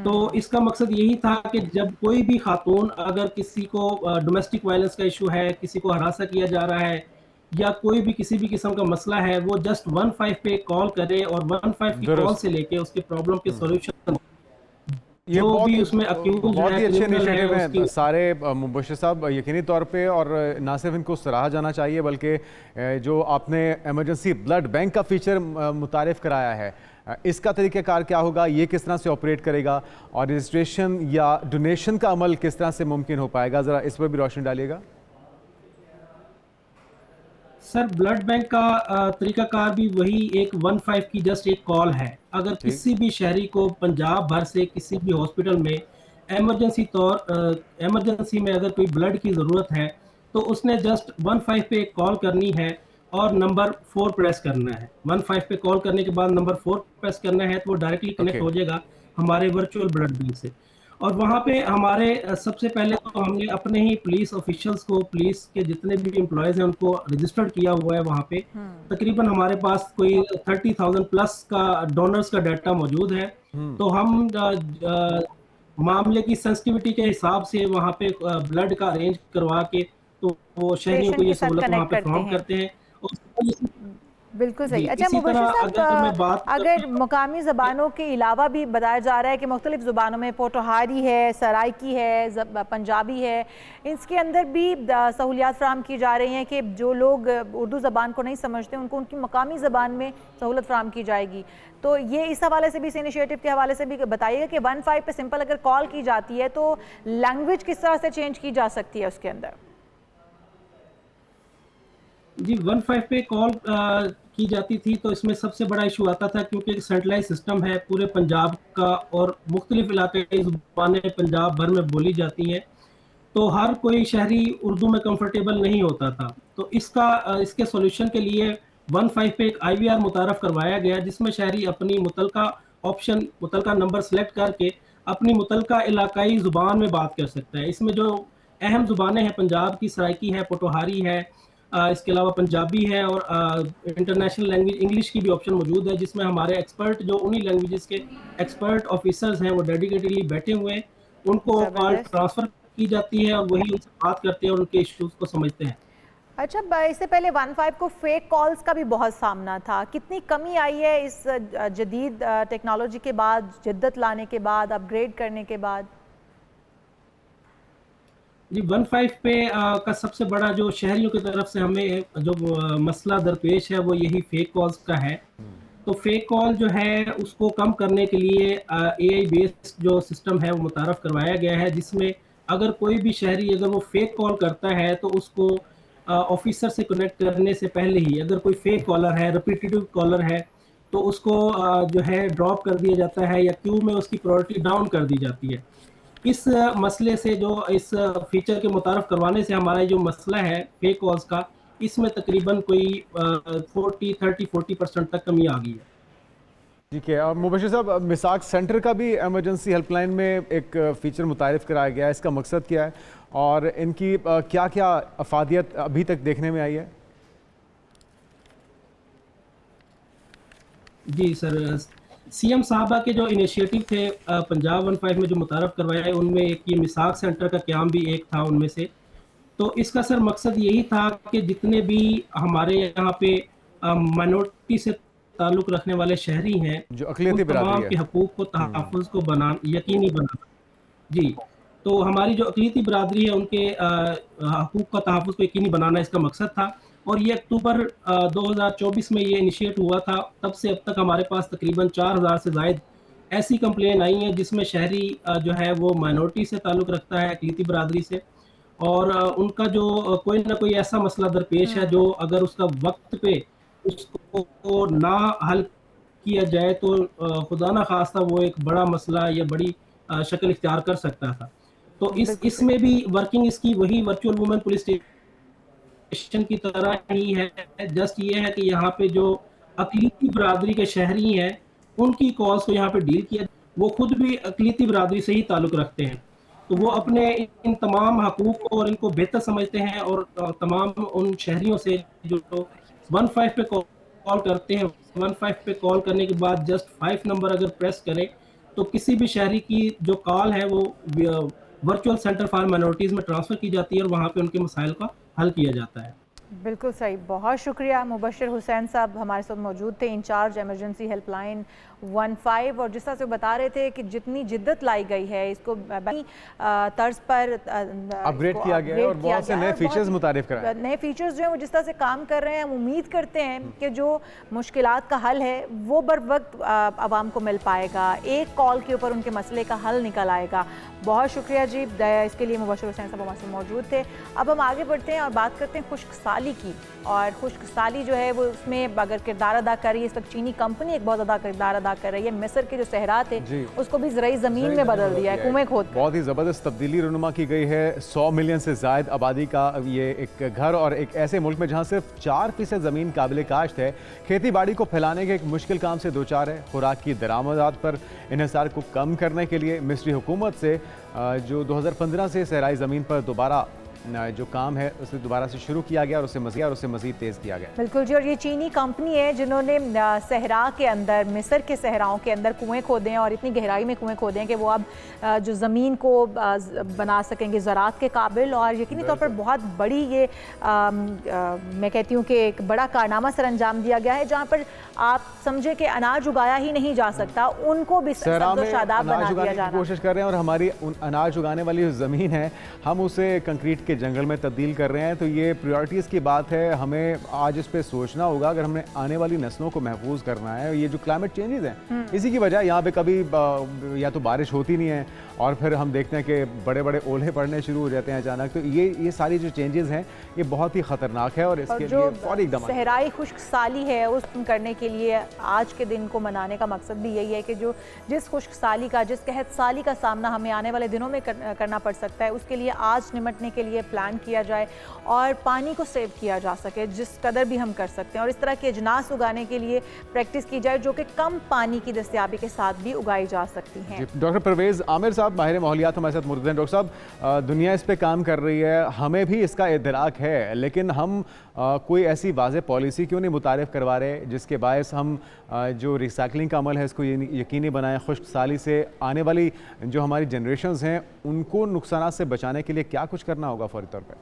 तो इसका मकसद यही था कि जब कोई भी खातून अगर किसी को डोमेस्टिक वायलेंस का इशू है, किसी को हरासा किया जा रहा है या कोई भी किसी भी किस्म का मसला है, वो जस्ट 15 पे कॉल करे और 15 की कॉल से लेके उसके प्रॉब्लम के सॉल्यूशन ये जो बहुत भी उसमें अक्यूज बहुत ही अच्छे इनिशिएटिव हैं उसकी सारे मुबशर साहब, यकीनी तौर पे। और ना सिर्फ इनको सराहा जाना चाहिए बल्कि जो आपने एमरजेंसी ब्लड बैंक का फीचर मुतारिफ कराया है, इसका तरीक़ाकार क्या होगा, ये किस तरह से ऑपरेट करेगा और रजिस्ट्रेशन या डोनेशन का अमल किस तरह से मुमकिन हो पाएगा, ज़रा इस पर भी रोशनी डालिएगा। सर ब्लड बैंक का तरीकाकार भी वही एक 15 की जस्ट एक कॉल है। अगर किसी भी शहरी को पंजाब भर से किसी भी हॉस्पिटल में एमरजेंसी में अगर कोई ब्लड की ज़रूरत है तो उसने जस्ट 15 पे एक कॉल करनी है और नंबर 4 प्रेस करना है। 15 पे कॉल करने के बाद नंबर 4 प्रेस करना है तो वो डायरेक्टली कनेक्ट हो जाएगा हमारे वर्चुअल ब्लड बैंक से। और वहाँ पे हमारे सबसे पहले तो हमने अपने ही पुलिस ऑफिशियल्स को, पुलिस के जितने भी एम्प्लॉयज़ हैं उनको रजिस्टर्ड किया हुआ है। वहाँ पे तकरीबन हमारे पास कोई 30,000 प्लस का डोनर्स का डाटा मौजूद है। तो हम मामले की सेंसिटिविटी के हिसाब से वहाँ पे ब्लड का अरेंज करवा के तो वो शहरियों को ये सहूलत वहाँ पे फ्राहम करते हैं। बिल्कुल सही। अच्छा मुबशर साहब, अगर मुकामी ज़बानों के अलावा भी बताया जा रहा है कि मुख्तलिफ ज़ुबानों में पोटोहारी है, सराइकी है, पंजाबी है, इसके अंदर भी सहूलियात फ़राहम की जा रही हैं कि जो लोग उर्दू ज़बान को नहीं समझते उनको उनकी मुकामी ज़बान में सहूलत फ़राहम की जाएगी। तो ये इस हवाले से भी, इस इनिशिएटिव के हवाले से भी बताइएगा कि 15 पे सिंपल अगर कॉल की जाती है तो लैंग्वेज किस तरह से चेंज की जा सकती है उसके अंदर? जी 15 पे कॉल की जाती थी तो इसमें सबसे बड़ा इशू आता था क्योंकि एक सेंट्रलाइज सिस्टम है पूरे पंजाब का और मुख्तलिफ इलाके की ज़ुबानें पंजाब भर में बोली जाती हैं, तो हर कोई शहरी उर्दू में कंफर्टेबल नहीं होता था। तो इसके सॉल्यूशन के लिए 15 पे एक IVR मुतारफ़ करवाया गया जिसमें शहरी अपनी मुतलका नंबर सेलेक्ट करके अपनी मुतलका इलाकाई ज़ुबान में बात कर सकता है। इसमें जो अहम ज़ुबानें हैं पंजाब की, सराइकी है, पोटोहारी है, इसके अलावा पंजाबी है और इंटरनेशनल लैंग्वेज इंग्लिश की भी ऑप्शन मौजूद है जिसमें हमारे एक्सपर्ट जो उन्हीं लैंग्वेजेस के एक्सपर्ट ऑफिसर्स हैं वो डेडिकेटेडली बैठे हुए हैं, उनको कॉल ट्रांसफ़र की जाती है और वही उनसे बात करते हैं और उनके इश्यूज को समझते हैं। अच्छा, इससे पहले 15 को फेक कॉल्स का भी बहुत सामना था, कितनी कमी आई है इस जदीद टेक्नोलॉजी के बाद, जिद्दत लाने के बाद, अपग्रेड करने के बाद? जी 15 पे का सबसे बड़ा जो शहरियों की तरफ से हमें जो मसला दरपेश है वो यही फेक कॉल्स का है। तो फेक कॉल जो है उसको कम करने के लिए एआई बेस्ड जो सिस्टम है वो मुतारफ़ करवाया गया है, जिसमें अगर कोई भी शहरी अगर वो फेक कॉल करता है तो उसको ऑफिसर से कनेक्ट करने से पहले ही अगर कोई फेक कॉलर है, रिपीटेटिव कॉलर है, तो उसको जो है ड्रॉप कर दिया जाता है या क्यू में उसकी प्रायोरिटी डाउन कर दी जाती है। इस मसले से जो इस फीचर के मुतारफ़ करवाने से हमारा जो मसला है फेक कॉल्स का, इसमें तकरीबन कोई 40% तक कमी आ गई है। ठीक है। और मुबशिर साहब, मिसाक सेंटर का भी एमरजेंसी हेल्पलाइन में एक फ़ीचर मुतारिफ़ कराया गया है, इसका मकसद क्या है और इनकी क्या क्या अफादियत अभी तक देखने में आई है? जी सर, सीएम साहबा के जो इनिशिएटिव थे पंजाब 15 में जो मुतारफ़ करवाया है, उनमें एक ये मिसाक सेंटर का क़याम भी एक था उनमें से। तो इसका सर मकसद यही था कि जितने भी हमारे यहाँ पे माइनॉरिटी से ताल्लुक़ रखने वाले शहरी हैं, जो अक़लियती तमाम के हकूक़ को तहफ़्फ़ुज़ को यकीनी बनाना। जी, तो हमारी जो अक़लियती बिरादरी है उनके हकूक़ का तहफ़्फ़ुज़ को यकीनी बनाना इसका मकसद था। और ये अक्टूबर 2024 में ये इनिशिएट हुआ था। तब से अब तक हमारे पास तकरीबन 4000 से ज़ायद ऐसी कंप्लेन आई हैं जिसमें शहरी जो है वो माइनॉरिटी से ताल्लुक़ रखता है, अक़लियती बिरादरी से, और उनका जो कोई ना कोई ऐसा मसला दरपेश है जो अगर उसका वक्त पे उसको ना हल किया जाए तो खुदा ना खास्ता वो एक बड़ा मसला या बड़ी शक्ल इख्तियार कर सकता था। तो इसमें भी वर्किंग इसकी वही वर्चुअल वुमेन पुलिस स्टेशन की तरह ही है। जस्ट ये है कि यहाँ पे जो अक़लियती बिरादरी के शहरी हैं उनकी कॉल्स को यहाँ पे डील किया। वो खुद भी अक़लियती बिरादरी से ही ताल्लुक़ रखते हैं, तो वो अपने इन तमाम हकूक़ और इनको बेहतर समझते हैं। और तमाम उन शहरियों से जो 15 पे कॉल करते हैं, 15 पे कॉल करने के बाद जस्ट 5 नंबर अगर प्रेस करें तो किसी भी शहरी की जो कॉल है वो वर्चुअल सेंटर फॉर माइनॉरिटीज़ में ट्रांसफ़र की जाती है और वहाँ पे उनके मसाइल का हल किया जाता है। बिल्कुल सही, बहुत शुक्रिया। मुबशिर हुसैन साहब हमारे साथ मौजूद थे, इंचार्ज एमरजेंसी हेल्पलाइन 15। और जिस तरह से बता रहे थे कि जितनी जिद्दत लाई गई है इसको तर्ज पर अपग्रेड किया गया है और बहुत से नए फीचर्स मुतारिफ कराए। नए फीचर्स जो हैं वो जिस तरह से काम कर रहे हैं, हम उम्मीद करते हैं कि जो मुश्किलात का हल है वो बर वक्त आवाम को मिल पाएगा, एक कॉल के ऊपर उनके मसले का हल निकल आएगा। बहुत शुक्रिया जी, इसके लिए मुबशिर हुसैन साहब हमारे साथ मौजूद थे। अब हम आगे बढ़ते हैं और बात करते हैं खुश्क साली की। और खुश्क साली जो है वो उसमें अगर किरदार अदा कर रही है, इस वक्त चीनी कंपनी एक बहुत ज़्यादा किरदार अदा कर रही है। मिस्र के जो सहरा थे उसको भी ज़राई ज़मीन में बदल दिया है, कुएं खोद कर। बहुत ही ज़बरदस्त तब्दीली रुनुमा की गई है। 100 मिलियन से ज़ायद आबादी का ये एक घर और एक ऐसे मुल्क में जहाँ सिर्फ 4% ज़मीन काबिल काश्त है, खेती बाड़ी को फैलाने के एक मुश्किल काम से दो चार है। खुराक की दरामदात पर इन्हिसार को कम करने के लिए मिस्री हुकूमत से जो 2015 से सहराई ज़मीन पर दोबारा जो काम है उसे दोबारा से शुरू किया गया और उसे मज़ीद तेज़ किया गया। बिल्कुल जी, और ये चीनी कंपनी है जिन्होंने सहरा के अंदर, मिस्र के सहराओं के अंदर कुएं खोदे हैं और इतनी गहराई में कुएं खोदे हैं कि वो अब जो ज़मीन को बना सकेंगे ज़राअत के काबिल। और यकीनी तौर पर बहुत बड़ी ये मैं कहती हूँ कि एक बड़ा कारनामा सर अंजाम दिया गया है, जहाँ पर आप समझे कि अनाज उगाया ही नहीं जा सकता, उनको भी शादाब बना दिया जा रहा है। कोशिश कर रहे हैं और हमारी अनाज उगाने वाली जो ज़मीन है हम उसे कंक्रीट के जंगल में तब्दील कर रहे हैं। तो ये प्रायोरिटीज़ की बात है, हमें आज इस पे सोचना होगा अगर हमने आने वाली नस्लों को महफूज करना है। ये जो क्लाइमेट चेंजेस हैं इसी की वजह, यहाँ पे कभी या तो बारिश होती नहीं है और फिर हम देखते हैं कि बड़े बड़े ओले पड़ने शुरू हो जाते हैं अचानक। तो ये सारी जो चेंजेस हैं ये बहुत ही ख़तरनाक है और इसके लिए फौरी इक़दाम सहराई खुश्क साली है उस करने के लिए आज के दिन को मनाने का मकसद भी यही है कि जो जिस खुश्क साली का, जिस कहत साली का सामना हमें आने वाले दिनों में करना पड़ सकता है, उसके लिए आज निमटने के लिए लिए प्लान किया जाए और पानी को सेव किया जा सके जिस कदर भी हम कर सकते हैं, और इस तरह के अजनास उगाने के लिए प्रैक्टिस की जाए जो कि कम पानी की दस्तयाबी के साथ भी उगाई जा सकती हैं। डॉक्टर परवेज़ आमिर साहब माहिर माहौलियात हमारे साथ मौजूद हैं। डॉक्टर साहब, दुनिया इस पे काम कर रही है, हमें भी इसका इदराक है, लेकिन हम कोई ऐसी वाज़ेह पॉलिसी क्यों नहीं मुतारिफ करवा रहे जिसके बायस हम जो रिसाइकलिंग का अमल है इसको यकीनी बनाएं, खुश्क साली से आने वाली जो हमारी जनरेशन्स हैं उनको नुकसान से बचाने के लिए क्या कुछ करना होगा फौरी तौर पर?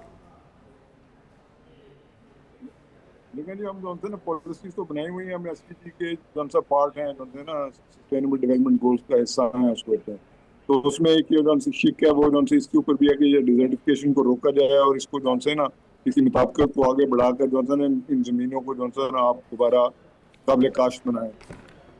लेकिन जी हम जो है ना पॉलिसीज तो बनाई हुई हैं, हम एसडीजी के जो सा पार्ट हैं जो है ना सस्टेनेबल डेवलपमेंट गोल्स का हिस्सा है उसको कहते हैं। तो उसमें एक ये जो शिक है वो जो इसके ऊपर भी है कि ये डिजर्टिफिकेशन को रोका जाए और इसको जो है ना किसी मुताबिकत को आगे बढ़ाकर जो है ना इन ज़मीनों को जो है ना आप दोबारा काबिल काश्त बनाएं।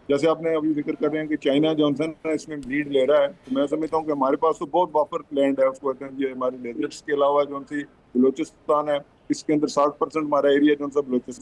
जैसे आपने अभी जिक्र कर रहे हैं कि चाइना जो है ना इसमें लीड ले रहा है, तो मैं समझता हूँ कि हमारे पास तो बहुत वाफर लैंड है, उसको कहते हैं ये हमारे डेजर्ट्स के अलावा जो सी बलोचिस्तान है, इसके अंदर 60% हमारा एरिया जो सा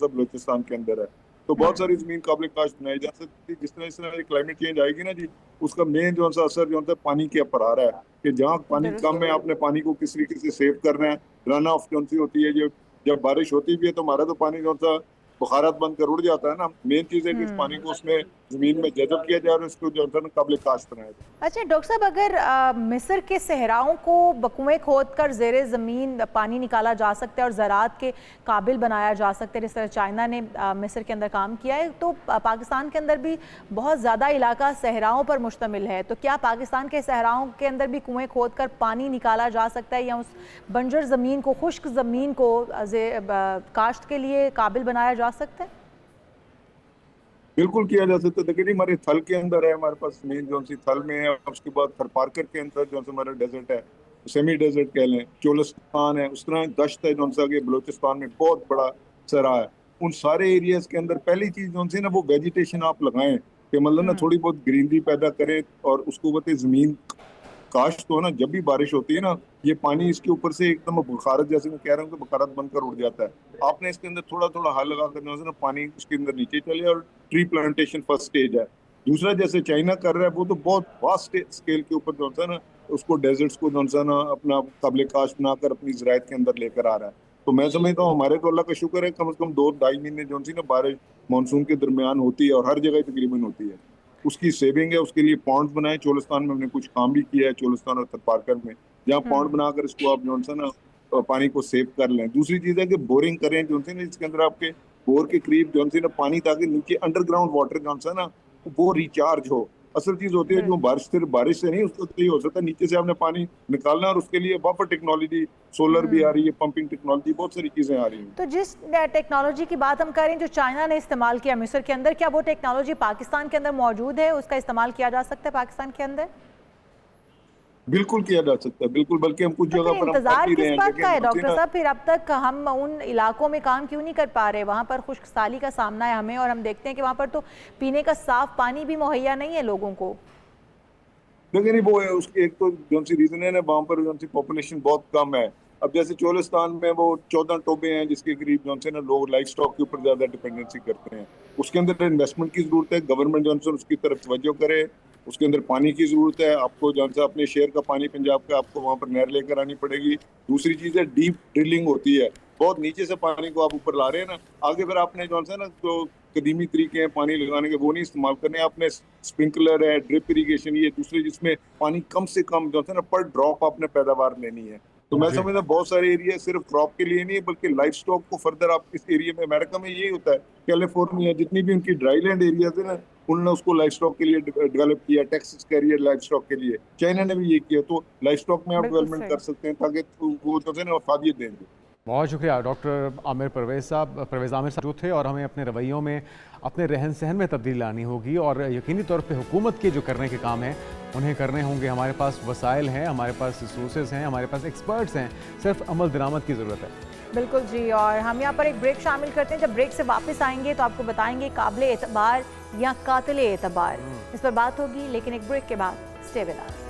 बलोचिस्तान के अंदर है। तो बहुत सारी जमीन काबिल काश्त बनाई जा सकती है। जिस तरह क्लाइमेट चेंज आएगी ना जी, उसका मेन जो सा असर जो है पानी के ऊपर आ रहा है कि जहाँ पानी कम है आपने पानी को किस तरीके से सेव करना है। रन ऑफ जो सी होती है, जब बारिश होती भी है तो हमारा तो पानी जो सा बुखारात बंद कर उड़ जाता है ना। मेन चीज़ है कि इस पानी को उसमें ज़मीन में जज़ब किया जाए और इसको जो है काबिल काश्त बनाया जाए। अच्छा डॉक्टर साहब, अगर मिस्र के सहराओं को कुएं खोद कर ज़ेरे ज़मीन पानी निकाला जा सकता है और ज़राअत के काबिल बनाया जा सकता है जिस तरह चाइना ने मिस्र के अंदर काम किया है, तो पाकिस्तान के अंदर भी बहुत ज़्यादा इलाका सहराओं पर मुश्तमिल है, तो क्या पाकिस्तान के सहराओं के अंदर भी कुएँ खोद कर पानी निकाला जा सकता है या उस बंजर ज़मीन को, खुश्क ज़मीन को काश्त के लिए काबिल बनाया जा सकता है? बिल्कुल किया जा सकता है। देखिए हमारे थल के अंदर है, हमारे पास मेन जो सी थल में है, उसके बाद थरपारकर के अंदर जो हमारा डेजर्ट है, सेमी डेजर्ट कह लें, चोलिस्तान है, उस तरह दश्त है जो सा कि बलोचिस्तान में बहुत बड़ा सरा है। उन सारे एरियाज के अंदर पहली चीज जो सी ना वो वेजिटेशन आप लगाएं कि मतलब ना थोड़ी बहुत ग्रीनरी पैदा करें और उसको बताए जमीन काश तो ना जब भी बारिश होती है ना ये पानी इसके ऊपर से एकदम बुखारत, जैसे मैं कह रहा हूँ कि बुखारत बनकर उड़ जाता है। आपने इसके अंदर थोड़ा थोड़ा हाल लगा कर ना पानी उसके अंदर नीचे चले और ट्री प्लांटेशन फर्स्ट स्टेज है। दूसरा जैसे चाइना कर रहा है वो तो बहुत वास्ट स्केल के ऊपर जो है ना उसको डेजर्ट्स को जो है ना अपना काबिल काश बनाकर अपनी ज़राअत के अंदर लेकर आ रहा है। तो मैं समझता हूँ हमारे तो अल्लाह का शुक्र है कम से कम 2-2.5 महीने जो सी ना बारिश मानसून के दरमियान होती है और हर जगह तकरीबन होती है। उसकी सेविंग है, उसके लिए पॉन्ड्स बनाए। चोलिस्तान में हमने कुछ काम भी किया है, चोलिस्तान और थरपारकर में, जहाँ पॉन्ड बनाकर इसको आप जो है ना पानी को सेव कर लें। दूसरी चीज़ है कि बोरिंग करें जो है ना इसके अंदर आपके बोर के करीब जो है ना पानी, ताकि नीचे अंडरग्राउंड वाटर जो है ना वो रिचार्ज हो। असल चीज़ होती है जो बारिश से नहीं, उसको तो ये हो सकता है नीचे से आपने पानी निकालना और उसके लिए वाटर टेक्नोलॉजी, सोलर भी आ रही है, पंपिंग टेक्नोलॉजी, बहुत सारी चीज़ें आ रही हैं। तो जिस टेक्नोलॉजी की बात हम कर रहे हैं जो चाइना ने इस्तेमाल किया मिस्र के अंदर, क्या वो टेक्नोलॉजी पाकिस्तान के अंदर मौजूद है? उसका इस्तेमाल किया जा सकता है पाकिस्तान के अंदर? बिल्कुल किया जा सकता है, बिल्कुल। बल्कि हम कुछ जगह पर इंतजार किस बात का है डॉक्टर साहब? फिर अब तक हम उन इलाकों में काम क्यों नहीं कर पा रहे? वहाँ पर खुश्क साली का सामना है हमें, और हम देखते हैं कि वहाँ पर तो पीने का साफ पानी भी मुहैया नहीं है लोगों को। लेकिन वो है उसके एक तो जो सी रीजन है ना वहाँ पर जो सी पॉपुलेशन बहुत कम है। अब जैसे चोलिस्तान में वो 14 टोबे हैं जिसके करीब जो से ना लोग लाइफ स्टॉक के ऊपर ज्यादा डिपेंडेंसी करते हैं। उसके अंदर इन्वेस्टमेंट की जरूरत है, गवर्नमेंट जो है उसकी तरफ तवज्जो करे। उसके अंदर पानी की जरूरत है, आपको जो है अपने शेयर का पानी पंजाब का आपको वहाँ पर नहर लेकर आनी पड़ेगी। दूसरी चीज़ है डीप ड्रिलिंग होती है, बहुत नीचे से पानी को आप ऊपर ला रहे हैं ना, आगे फिर आपने जो है ना जो कदीमी तरीके हैं पानी लगाने के वो नहीं इस्तेमाल करने। आपने स्प्रिंकलर है, ड्रिप इरीगेशन, ये दूसरे जिसमें पानी कम से कम जो है ना पर ड्रॉप आपने पैदावार लेनी है। तो मैं समझता बहुत सारे एरिया सिर्फ क्रॉप के लिए नहीं है बल्कि लाइफ स्टॉक को फर्दर आप इस एरिया में, अमेरिका में यही होता है, कैलिफोर्निया जितनी भी उनकी ड्राई लैंड एरियाज है ना उन्होंने उसको लाइफ स्टॉक के लिए डेवलप किया, टेक्सास कैरियर लाइफ स्टॉक के लिए, चाइना ने भी ये किया। तो लाइफ स्टॉक में आप डेवलपमेंट कर सकते हैं ताकि वो जो है ना अफादियत देंगे। बहुत शुक्रिया डॉक्टर आमिर परवेज़ आमिर साहब जो थे, और हमें अपने रवैयों में, अपने रहन सहन में तब्दीली लानी होगी और यकीनी तौर पे हुकूमत के जो करने के काम हैं उन्हें करने होंगे। हमारे पास वसाइल हैं, हमारे पास रिसोर्सेज हैं, हमारे पास एक्सपर्ट्स हैं, सिर्फ अमल दरामद की ज़रूरत है। बिल्कुल जी, और हम यहाँ पर एक ब्रेक शामिल करते हैं। जब ब्रेक से वापस आएंगे तो आपको बताएंगे काबिल एतबार या कातिल एतबार, इस पर बात होगी, लेकिन एक ब्रेक के बाद। Stay with us.